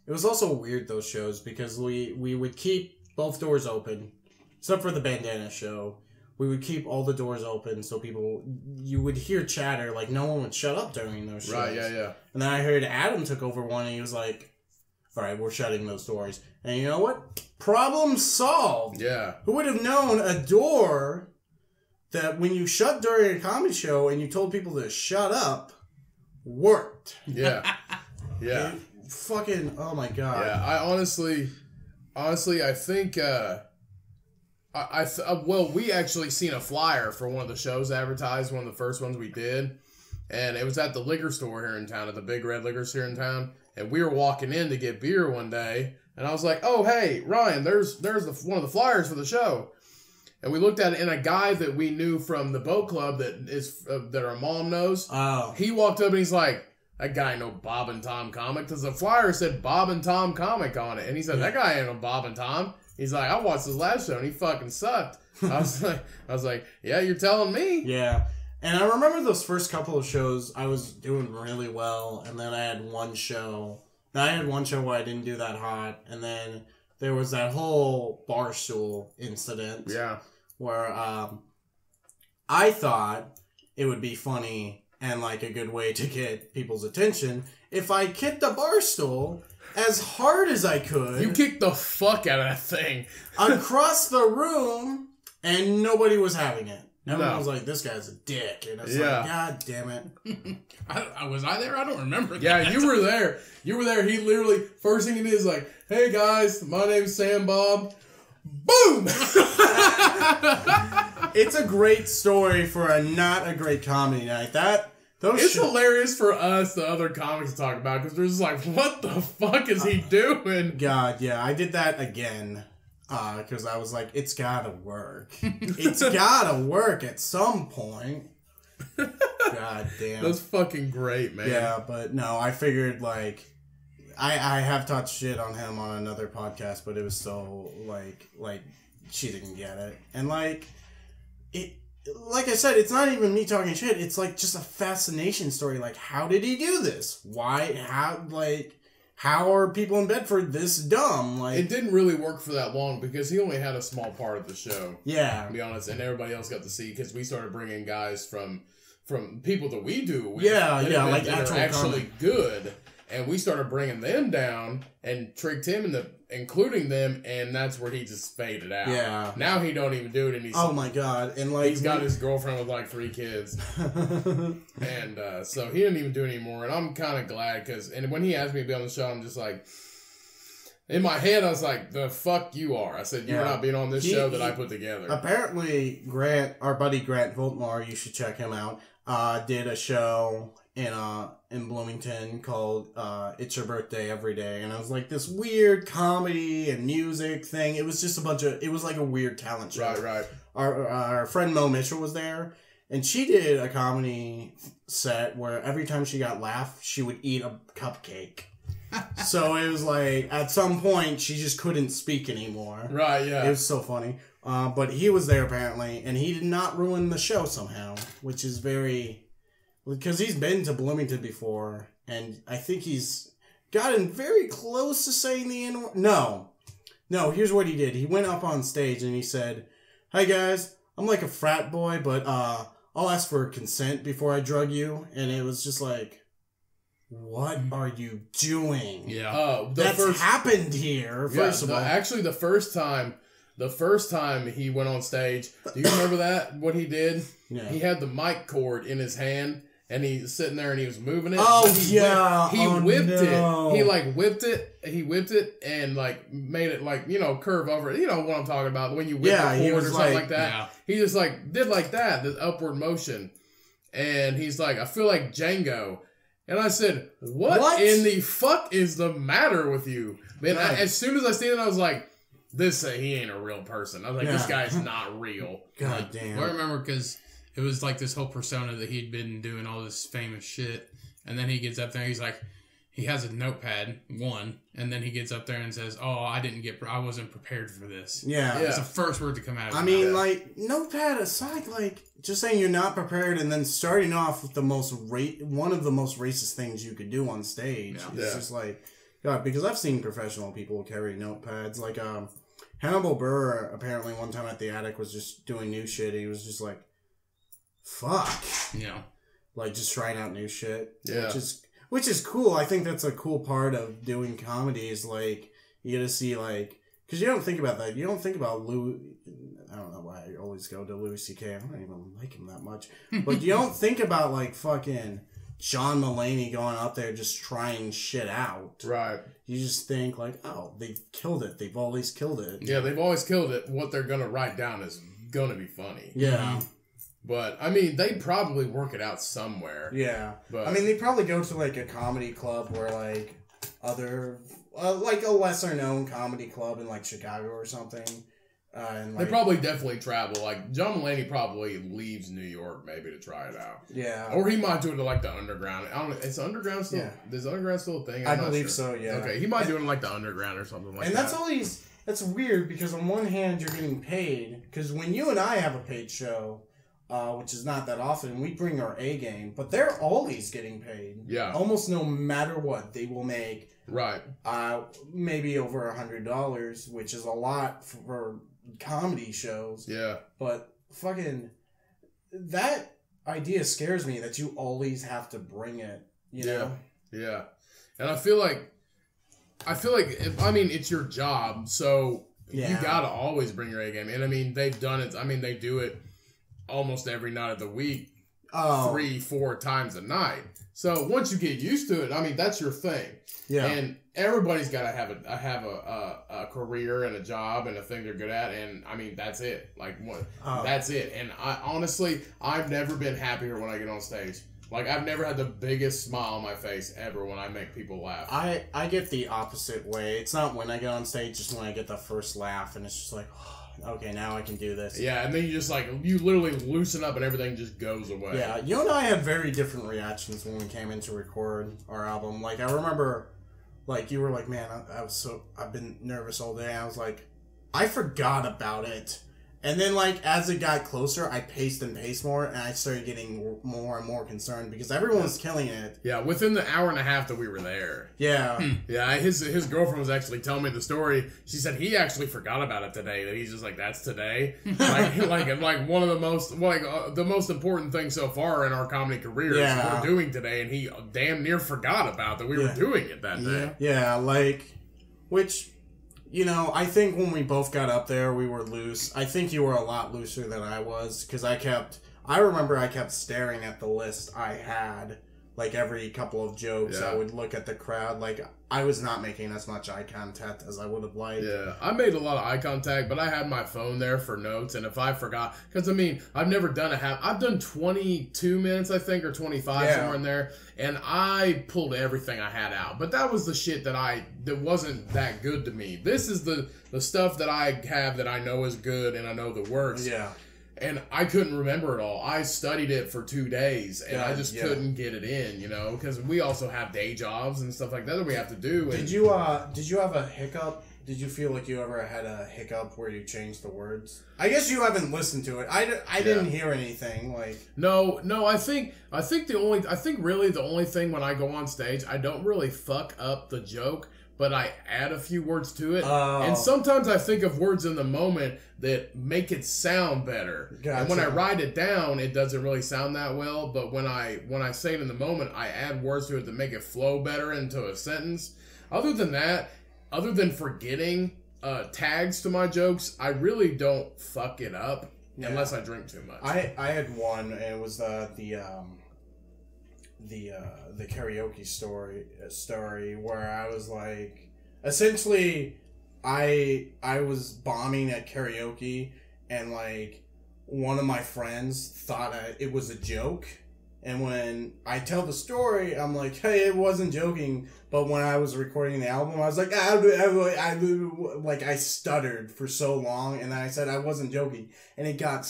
S1: it was also weird, those shows, because we would keep both doors open. Except for the bandana show, we would keep all the doors open so you would hear chatter, like no one would shut up during those shows.
S3: Right, yeah.
S1: And then I heard Adam took over one and he was like, alright, we're shutting those doors. And you know what? Problem solved.
S3: Yeah.
S1: Who would have known a door that when you shut during a comedy show and you told people to shut up, worked.
S3: Yeah. Yeah.
S1: Fucking, oh my God.
S3: Yeah, I honestly, I think, well, we actually seen a flyer for one of the shows advertised, one of the first ones we did, and it was at the liquor store here in town, at the Big Red Liquor Store here in town, and we were walking in to get beer one day, and I was like, oh, hey, Ryan, there's one of the flyers for the show, and we looked at it, and a guy that we knew from the boat club that our mom knows, he walked up and he's like, that guy ain't no Bob and Tom comic, because the flyer said Bob and Tom comic on it, and he said, that guy ain't no Bob and Tom. He's like, I watched his last show and he fucking sucked. I was like, yeah, you're telling me.
S1: Yeah. And I remember those first couple of shows, I was doing really well, and then I had one show. Now, I had one show where I didn't do that hot, and then there was that whole Barstool incident.
S3: Yeah.
S1: Where I thought it would be funny and like a good way to get people's attention if I kicked the Barstool as hard as I could.
S3: You kicked the fuck out of that thing.
S1: across the room, and nobody was having it. Everyone was like, this guy's a dick. And it's like, God damn it.
S2: Was I there? I don't remember.
S3: Yeah, you were there. You were there. He literally, first thing he did is like, hey guys, my name's Sam Bob. Boom!
S1: It's a great story for a not a great comedy night.
S3: It's hilarious for us, the other comics, to talk about, because they're just like, what the fuck is he doing?
S1: God, yeah, I did that again, because I was like, it's gotta work. It's gotta work at some point. God damn.
S3: That's fucking great, man.
S1: Yeah, but no, I figured, like, I have talked shit on him on another podcast, but it was so, like, she didn't get it. And, like I said, it's not even me talking shit. It's, like, just a fascination story. Like, how did he do this? Why? How are people in Bedford this dumb? Like,
S3: it didn't really work for that long because he only had a small part of the show.
S1: Yeah.
S3: To be honest, and everybody else got to see because we started bringing guys from people that we do with.
S1: Like
S3: that
S1: actual
S3: are actually
S1: comedy.
S3: good. And we started bringing them down and tricked him into including them, and that's where he just faded out.
S1: Yeah.
S3: Now he don't even do it, and
S1: oh my god! And like
S3: he's got his girlfriend with like 3 kids, and so he didn't even do it anymore. And I'm kind of glad and when he asked me to be on the show, I'm just like, in my head, I was like, the fuck you are. I said, you're not being on this show that I put together.
S1: Apparently, Grant, our buddy Grant Voltmar, you should check him out, did a show in Bloomington called It's Your Birthday Every Day. And it was like this weird comedy and music thing. It was just it was like a weird talent show.
S3: Right.
S1: Our friend Mo Mitchell was there. And she did a comedy set where every time she got laughed, she would eat a cupcake. So it was like, at some point, she just couldn't speak anymore.
S3: Right, yeah.
S1: It was so funny. But he was there apparently, and he did not ruin the show somehow, which is very... Because he's been to Bloomington before, and I think he's gotten very close to saying the N-word. No, here's what he did. He went up on stage and he said, "Hi guys, I'm like a frat boy, but I'll ask for consent before I drug you." And it was just like, what are you doing?
S3: Yeah.
S1: That's happened here, first of all.
S3: Actually, the first time he went on stage, do you remember that? What he did?
S1: Yeah.
S3: He had the mic cord in his hand, and he was sitting there and he was moving it.
S1: Oh,
S3: He whipped it. He like whipped it. He whipped it and like made it like, curve over. You know what I'm talking about? When you whip the cord or something like that. Yeah. He just like did like that, the upward motion. And he's like, I feel like Django. And I said, what in the fuck is the matter with you? Man, as soon as I seen it, I was like, he ain't a real person. I was like, this guy's not real.
S1: God damn.
S2: I remember because it was like this whole persona that he'd been doing all this famous shit. And then he gets up there, he's like, he has a notepad, and then he gets up there and says, I wasn't prepared for this.
S1: Yeah.
S2: It's the first word to come out of his mouth.
S1: I mean, like, notepad aside, like, just saying you're not prepared and then starting off with one of the most racist things you could do on stage.
S3: Yeah.
S1: It's just like, God, because I've seen professional people carry notepads. Like, Hannibal Burr, apparently one time at the Attic was just doing new shit. He was just like, fuck.
S2: Yeah.
S1: Like, just trying out new shit.
S3: Yeah.
S1: Which is cool. I think that's a cool part of doing comedy is, like, you get to see, like... Because you don't think about that. You don't think about Louis... I don't know why I always go to Louis C.K. I don't even like him that much. But you don't think about, like, fucking John Mulaney going up there just trying shit out.
S3: Right.
S1: You just think, like, oh, they've killed it. They've always killed it.
S3: Yeah, they've always killed it. What they're going to write down is going to be funny.
S1: Yeah.
S3: But, I mean, they probably work it out somewhere.
S1: Yeah.
S3: But,
S1: I mean, they probably go to, like, a comedy club where, like, like a lesser-known comedy club in, like, Chicago or something. And, like,
S3: they probably definitely travel. Like, John Mulaney probably leaves New York maybe to try it out.
S1: Yeah.
S3: Or he might do it to, like, the Underground. I don't know. Is Underground still...
S1: Yeah.
S3: Is Underground still a thing?
S1: I believe so, yeah.
S3: Okay, he might do it in, like, the Underground or something like that.
S1: And that's always... That's weird because on one hand, you're getting paid. Because when you and I have a paid show... which is not that often. We bring our A game, but they're always getting paid.
S3: Yeah.
S1: Almost no matter what, they will make.
S3: Right.
S1: Maybe over $100, which is a lot for comedy shows.
S3: Yeah.
S1: But fucking, that idea scares me that you always have to bring it. You know?
S3: Yeah. And I feel like, it's your job, so you gotta always bring your A game. And I mean, they've done it. I mean, they do it almost every night of the week, 3-4 times a night. So once you get used to it, I mean, that's your thing.
S1: Yeah.
S3: And everybody's got to have a career and a job and a thing they're good at. And I mean, that's it. Like, that's it. And I've never been happier when I get on stage. Like, I've never had the biggest smile on my face ever when I make people laugh.
S1: I get the opposite way. It's not when I get on stage, just when I get the first laugh, and it's just like, oh, okay, now I can do this.
S3: Yeah, and then you just like, you literally loosen up and everything just goes away.
S1: Yeah, you and I had very different reactions when we came in to record our album. Like, I remember, like, you were like, man, I've been nervous all day. I was like, I forgot about it. And then, like, as it got closer, I paced more, and I started getting more and more concerned because everyone was killing it.
S3: Yeah, within the hour and a half that we were there.
S1: Yeah.
S3: Yeah, his girlfriend was actually telling me the story. She said he actually forgot about it today. That he's just like, that's today. like one of the most, the most important thing so far in our comedy careers we're doing today, and he damn near forgot about that we were doing it that day.
S1: Yeah, like, which... You know, I think when we both got up there, we were loose. I think you were a lot looser than I was, because I remember I kept staring at the list I had, like, every couple of jokes. I would look at the crowd, like, I was not making as much eye contact as I would have liked.
S3: Yeah, I made a lot of eye contact, but I had my phone there for notes, and if I forgot, because, I mean, I've never done I've done 22 minutes, I think, or 25, somewhere in there, and I pulled everything I had out. But that was the shit that wasn't that good to me. This is the stuff that I have that I know is good and I know that works.
S1: Yeah.
S3: And I couldn't remember it all. I studied it for 2 days, and I just couldn't get it in, you know, because we also have day jobs and stuff like that we have to do. And
S1: did you have a hiccup? Did you feel like you ever had a hiccup where you changed the words? I guess you haven't listened to it. I didn't hear anything like.
S3: No. I think really the only thing when I go on stage, I don't really fuck up the joke, but I add a few words to it. And sometimes I think of words in the moment that make it sound better. Gotcha. And when I write it down, it doesn't really sound that well. But when I say it in the moment, I add words to it to make it flow better into a sentence. Other than forgetting tags to my jokes, I really don't fuck it up unless I drink too much.
S1: I had one, and it was the karaoke story where I was like, essentially, I was bombing at karaoke, and like one of my friends thought it was a joke, and when I tell the story, I'm like, hey, it wasn't joking. But when I was recording the album, I was like, I stuttered for so long, and I said I wasn't joking, and it got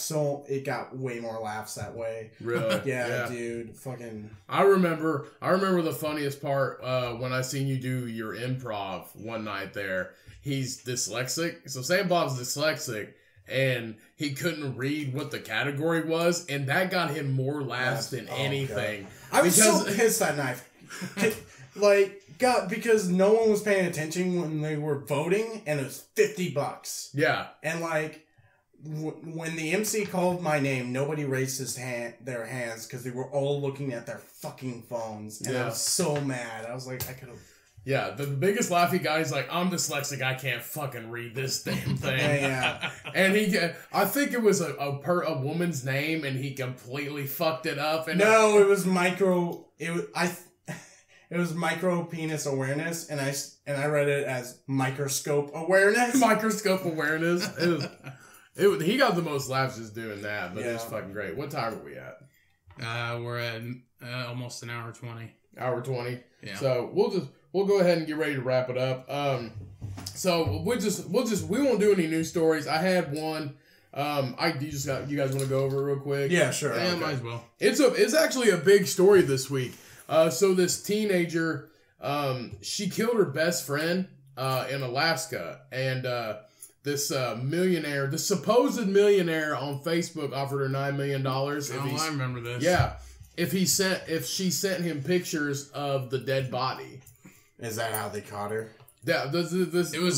S1: way more laughs that way.
S3: Really?
S1: Yeah, dude, fucking.
S3: I remember the funniest part when I seen you do your improv one night there. He's dyslexic, so Sam Bob's dyslexic, and he couldn't read what the category was, and that got him more laughs than anything.
S1: God. I was so pissed that night. Because no one was paying attention when they were voting, and it was $50.
S3: Yeah.
S1: And like, when the MC called my name, nobody raised their hands because they were all looking at their fucking phones, and I was so mad. I was like, I could have.
S3: Yeah, the biggest laugh he got, he's like, I'm dyslexic, I can't fucking read this damn thing.
S1: Yeah.
S3: And I think it was a woman's name, and he completely fucked it up. And
S1: no, it was it was micro penis awareness, and I read it as microscope awareness.
S3: Microscope awareness. He got the most laughs just doing that, but it was fucking great. What time are we at?
S2: We're at almost an hour 20.
S3: Hour 20.
S2: Yeah.
S3: So we'll go ahead and get ready to wrap it up. So we won't do any news stories. I had one. You guys want to go over it real quick?
S1: Yeah, sure.
S2: Yeah, might as well.
S3: It's actually a big story this week. So this teenager, she killed her best friend in Alaska, and this millionaire, the supposed millionaire on Facebook, offered her $9 million.
S2: I remember this.
S3: Yeah, if she sent him pictures of the dead body.
S1: Is that how they caught her?
S3: Yeah,
S2: it was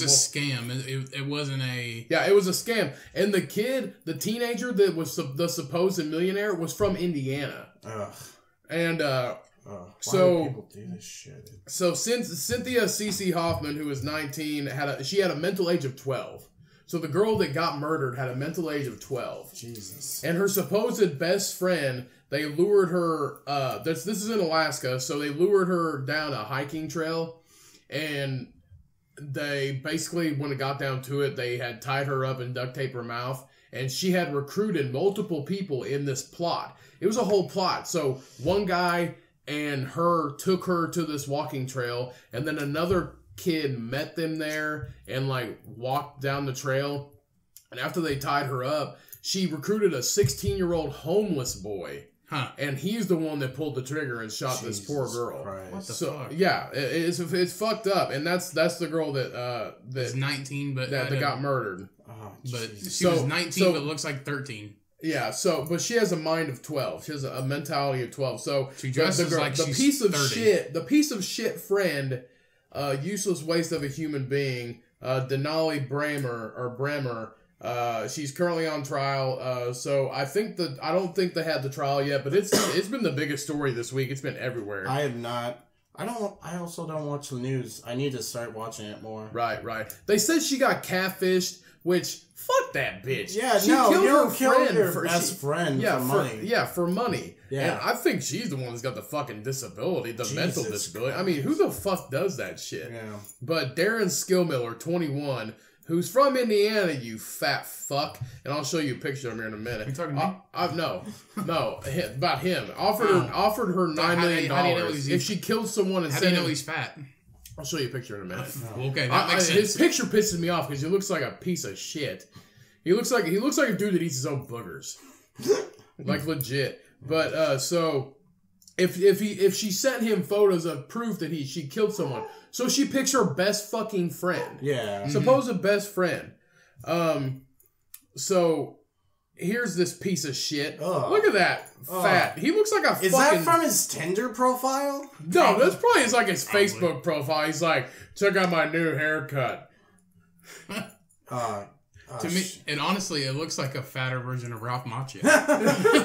S2: a scam. It wasn't a.
S3: Yeah, it was a scam, and the teenager that was the supposed millionaire was from Indiana.
S1: Ugh.
S3: And
S1: why do people do this shit?
S3: So since Cynthia CC Hoffman, who was 19, had a mental age of 12. So the girl that got murdered had a mental age of 12.
S1: Jesus.
S3: And her supposed best friend, they lured her. This is in Alaska, so they lured her down a hiking trail, and they basically, when it got down to it, they had tied her up and duct taped her mouth, and she had recruited multiple people in this plot. It was a whole plot. So one guy and her took her to this walking trail, and then another kid met them there and like walked down the trail, And after they tied her up, she recruited a 16-year-old homeless boy.
S2: Huh.
S3: And he's the one that pulled the trigger and shot this poor girl.
S1: Christ.
S2: What the fuck?
S3: Yeah, it's fucked up. And that's the girl that
S2: Is 19, but
S3: that got murdered.
S1: Oh,
S2: but
S1: jeez.
S2: she was 19, but looks like 13.
S3: Yeah, but she has a mind of 12. She has a mentality of 12. So
S2: She dresses like she's
S3: piece of
S2: 30.
S3: the piece of shit friend, useless waste of a human being, Denali Bremer. She's currently on trial. So I don't think they had the trial yet, but it's been the biggest story this week. It's been everywhere.
S1: I have not. I also don't watch the news. I need to start watching it more.
S3: Right. They said she got catfished, which fuck that bitch.
S1: Yeah,
S3: she
S1: no,
S3: killed
S1: you don't
S3: her
S1: kill
S3: friend
S1: your best friend for money.
S3: For money.
S1: Yeah.
S3: And I think she's the one that's got the fucking disability, the mental
S1: Jesus
S3: disability.
S1: Christ.
S3: I mean, who the fuck does that shit?
S1: Yeah.
S3: But Darren Skillmiller, 21, who's from Indiana, you fat fuck, and I'll show you a picture of him here in a minute.
S2: You talking to me?
S3: No, about him. Offered her $9 million
S2: how do you know
S3: if she killed someone and
S2: How do you
S3: sent
S2: know
S3: him.
S2: he's fat?
S3: I'll show you a picture in a minute.
S2: Okay, that makes sense.
S3: His picture pisses me off because he looks like a piece of shit. He looks like a dude that eats his own boogers, like legit. But so if she sent him photos of proof that she killed someone, so she picks her best fucking friend,
S1: Yeah.
S3: supposed best friend. So here's this piece of shit.
S1: Ugh.
S3: Look at that fat. He looks like a
S1: Is
S3: fucking.
S1: that from his Tinder profile?
S3: No, that's probably his Facebook profile. He's like, check out my new haircut.
S2: To me, and honestly, it looks like a fatter version of Ralph Macchio.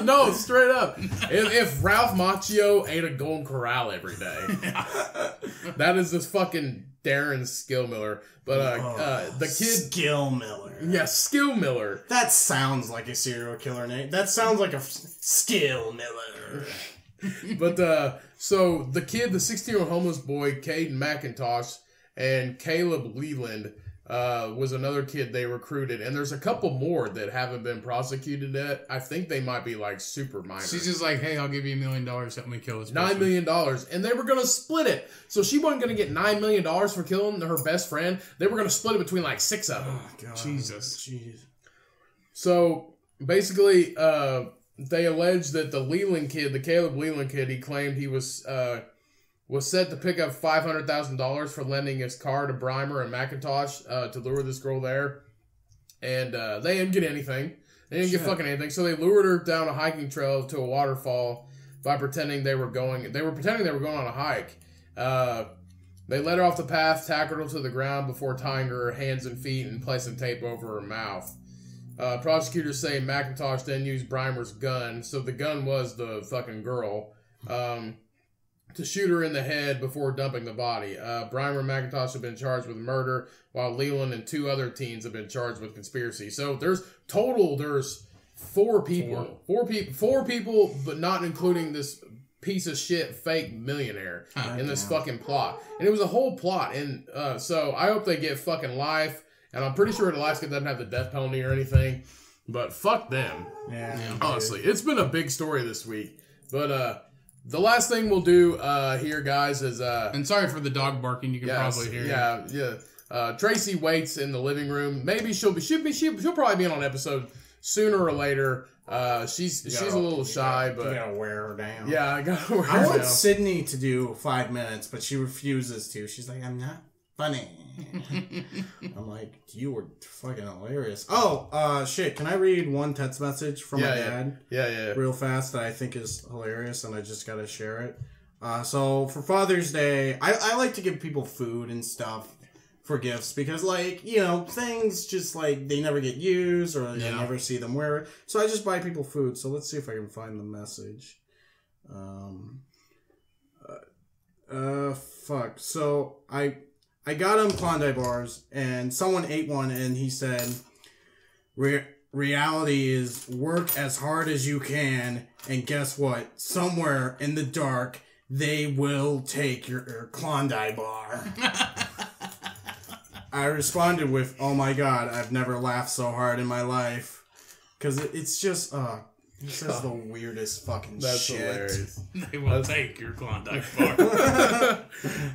S3: No, straight up. If Ralph Macchio ate a Golden Corral every day, that is this fucking Darren Skillmiller. But the kid,
S1: Skillmiller.
S3: yeah, Skillmiller.
S1: That sounds like a serial killer name. That sounds like a Skillmiller.
S3: But so the kid, the 16-year-old homeless boy, Caden McIntosh, and Caleb Leland. Was another kid they recruited, and there's a couple more that haven't been prosecuted yet. I think they might be like super minor.
S2: She's just like, hey, I'll give you $1 million, help me kill this person.
S3: $9 million, and they were gonna split it. So she wasn't gonna get $9 million for killing her best friend. They were gonna split it between like 6 of them.
S1: Oh, God.
S2: Jesus.
S1: Jeez.
S3: So basically, they alleged that the Caleb Leland kid, he claimed he was set to pick up $500,000 for lending his car to Brimer and McIntosh to lure this girl there. And they didn't get anything. They didn't get fucking anything. So they lured her down a hiking trail to a waterfall by pretending they were going on a hike. They led her off the path, tackled her to the ground before tying her hands and feet and placing tape over her mouth. Prosecutors say McIntosh then used Brimer's gun, so the gun was the fucking girl, to shoot her in the head before dumping the body. Brimer and McIntosh have been charged with murder, while Leland and 2 other teens have been charged with conspiracy. So there's 4 people. Four people, but not including this piece of shit fake millionaire in this fucking plot. And it was a whole plot. And so I hope they get fucking life. And I'm pretty sure Alaska doesn't have the death penalty or anything. But fuck them.
S1: Yeah.
S3: Honestly, it's been a big story this week. But the last thing we'll do here, guys, is
S2: and sorry for the dog barking. You can probably hear.
S3: Yeah. Tracy waits in the living room. Maybe she'll probably be on an episode sooner or later. She's a little shy, but
S1: you gotta wear her down.
S3: Yeah, I gotta wear her
S1: I
S3: down.
S1: want Sydney to do 5 minutes, but she refuses to. She's like, I'm not funny. I'm like, you were fucking hilarious. Oh, shit. Can I read one text message from my dad?
S3: Yeah.
S1: Real fast that I think is hilarious, and I just gotta share it. So for Father's Day, I like to give people food and stuff for gifts because, like, you know, things just like they never get used or you never see them wear it. So I just buy people food. So let's see if I can find the message. Fuck. So I got him Klondike bars, and someone ate one, and he said, reality is work as hard as you can, and guess what? Somewhere in the dark, they will take your Klondike bar. I responded with, oh my God, I've never laughed so hard in my life. Because it's just, He says the weirdest fucking
S3: That's
S1: shit.
S3: hilarious.
S2: They will take your Klondike bar.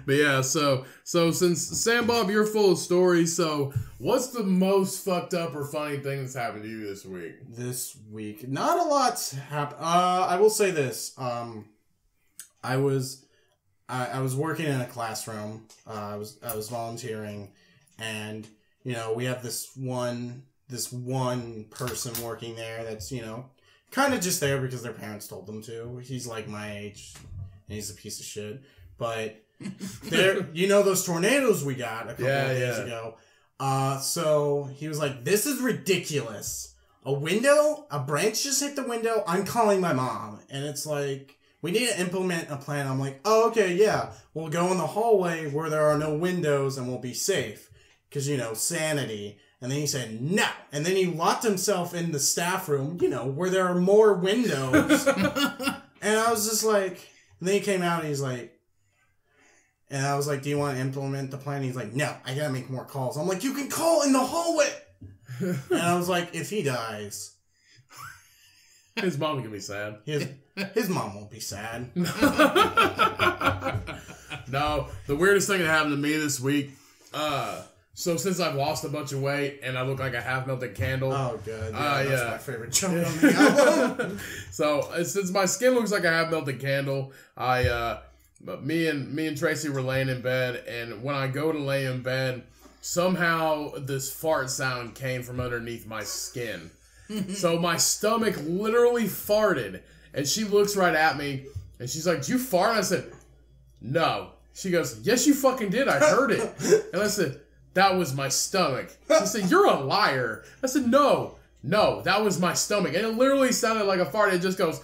S3: But yeah, so since Sam Bob, you're full of stories, so what's the most fucked up or funny thing that's happened to you this week?
S1: This week, not a lot's happened. I will say this. I was working in a classroom. I was volunteering, and we have this one person working there that's kind of just there because their parents told them to. He's like my age, and he's a piece of shit. But there, those tornadoes we got a couple of days ago. So he was like, "This is ridiculous. A branch just hit the window. I'm calling my mom." And it's like, we need to implement a plan. I'm like, "Oh, okay, yeah. We'll go in the hallway where there are no windows and we'll be safe." Because, sanity. And then he said, "No." And then he locked himself in the staff room, where there are more windows. And I was just like, and then he came out and he's like, and I was like, "Do you want to implement the plan?" He's like, "No, I gotta make more calls." I'm like, "You can call in the hallway." And I was like, if he dies,
S3: His mom can be sad.
S1: His mom won't be sad.
S3: No, the weirdest thing that happened to me this week, so since I've lost a bunch of weight and I look like a half-melted candle.
S1: Oh, good. That's
S3: yeah.
S1: my favorite joke on the album.
S3: So since my skin looks like a half-melted candle, me and Tracy were laying in bed, and when I go to lay in bed, somehow this fart sound came from underneath my skin. So my stomach literally farted, and she looks right at me, and she's like, "Did you fart?" And I said, "No." She goes, "Yes, you fucking did. I heard it." And I said, "That was my stomach." She said, "You're a liar." I said, No, that was my stomach." And it literally sounded like a fart. It just goes,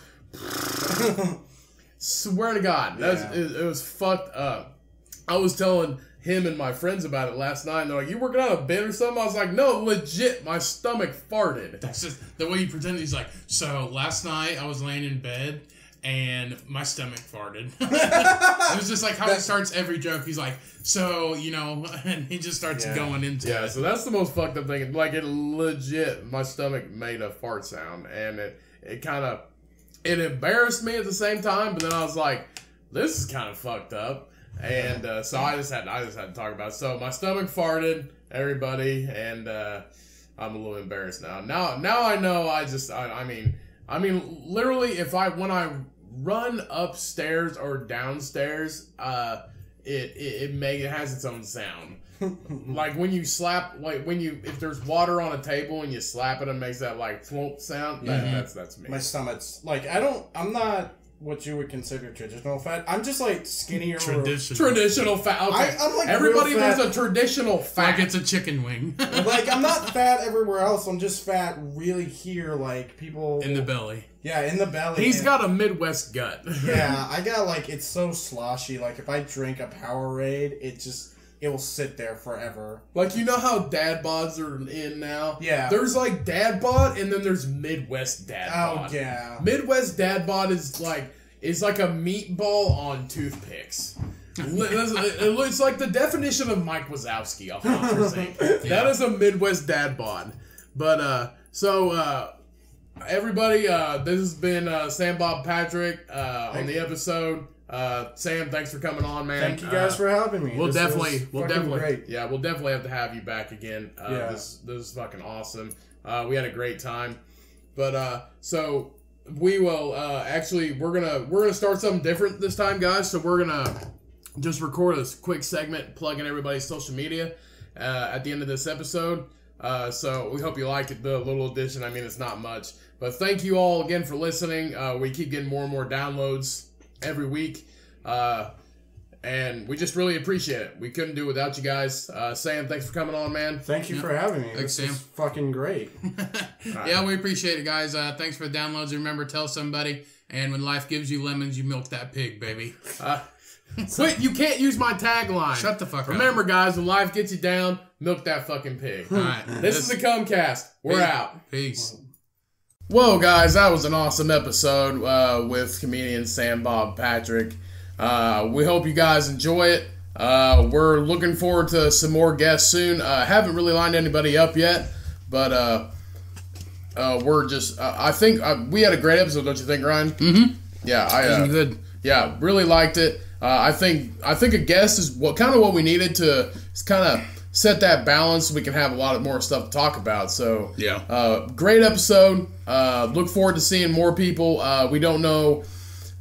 S3: swear to God. It was fucked up. I was telling him and my friends about it last night, and they're like, "You working on a bit or something?" I was like, "No, legit, my stomach farted."
S2: That's just the way you pretend. He's like, "So last night I was laying in bed and my stomach farted." It was just like how he starts every joke. He's like, "So, and he just starts going into it.
S3: So that's the most fucked up thing. Like, it legit, my stomach made a fart sound, and it kind of, it embarrassed me at the same time, but then I was like, this is kind of fucked up. And so I just had to talk about it. So my stomach farted, everybody, and I'm a little embarrassed now. Now I know. I mean, literally, when I run upstairs or downstairs, it has its own sound. Like when you slap, if there's water on a table and you slap it, it makes that like flump sound. That's me.
S1: My stomach's like, I'm not what you would consider traditional fat. I'm just like skinnier.
S3: Traditional fat. Okay.
S1: I'm like
S3: everybody knows a traditional fat.
S2: Like it's a chicken wing.
S1: Like, I'm not fat everywhere else. I'm just fat really here. Like, people
S2: in the belly.
S1: Yeah, in the belly.
S3: He's got a Midwest gut.
S1: Yeah, I got like, it's so sloshy. Like, if I drink a Powerade, it will sit there forever.
S3: Like, you know how dad bods are in now?
S1: Yeah.
S3: There's like dad bod, and then there's Midwest dad bod.
S1: Oh, yeah.
S3: Midwest dad bod is like a meatball on toothpicks. It's like the definition of Mike Wazowski off Monsters Inc. That is a Midwest dad bod. But, everybody, this has been Sam Bob Patrick on the episode. Sam, thanks for coming on, man.
S1: Thank you guys for having me.
S3: We'll definitely
S1: great.
S3: Yeah, we'll definitely have to have you back again. This is fucking awesome. We had a great time. But so we will actually we're gonna start something different this time, guys. So we're gonna just record a quick segment plugging everybody's social media at the end of this episode. So we hope you like it, the little addition. I mean, it's not much, but thank you all again for listening. We keep getting more and more downloads every week, and we just really appreciate it. We couldn't do it without you guys. Sam, thanks for coming on, man.
S1: Thank you for having me.
S2: Thanks,
S1: Sam. This is fucking great.
S2: Yeah, we appreciate it, guys. Thanks for the downloads. Remember, tell somebody. And when life gives you lemons, you milk that pig, baby.
S3: Quit! You can't use my tagline.
S2: Shut the fuck up.
S3: Remember, guys, when life gets you down, milk that fucking pig.
S2: All right.
S3: This is the Cummcast. We're out.
S2: Peace.
S3: Whoa, guys, that was an awesome episode with comedian Sam Bob Patrick. We hope you guys enjoy it. We're looking forward to some more guests soon. Haven't really lined anybody up yet, but we're just. I think we had a great episode, don't you think, Ryan?
S2: Mm-hmm.
S3: Yeah,
S2: good.
S3: Yeah, really liked it. I think a guest is what we needed to kind of set that balance so we can have a lot more stuff to talk about. So
S2: yeah,
S3: great episode. Look forward to seeing more people. We don't know.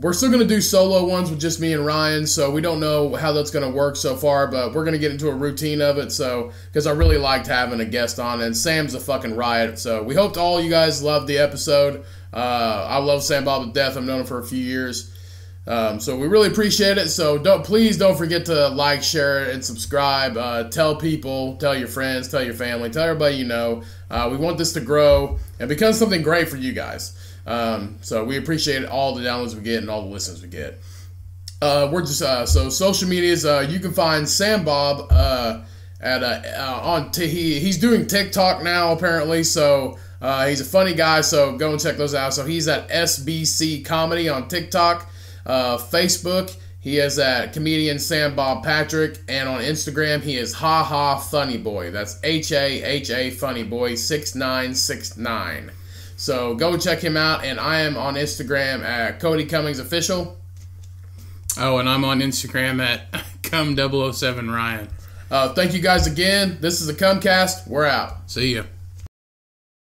S3: We're still going to do solo ones with just me and Ryan, so we don't know how that's going to work so far, but we're going to get into a routine of it, so because I really liked having a guest on, and Sam's a fucking riot, so we hope all you guys loved the episode. I love Sam Bob to death. I've known him for a few years, so we really appreciate it, so please don't forget to like, share, and subscribe. Tell people, tell your friends, tell your family, tell everybody you know. We want this to grow and become something great for you guys. So we appreciate all the downloads we get and all the listens we get. We're just so social medias. You can find Sam Bob he's doing TikTok now apparently. So he's a funny guy. So go and check those out. So he's at SBC Comedy on TikTok, Facebook. He is at comedian Sam Bob Patrick, and on Instagram he is Ha Ha Funny Boy. That's HAHA Funny Boy 6969. So go check him out, and I am on Instagram at Cody Cummings Official.
S2: Oh, and I'm on Instagram at cum007Ryan.
S3: Thank you guys again. This is the Cummcast. We're out.
S2: See ya.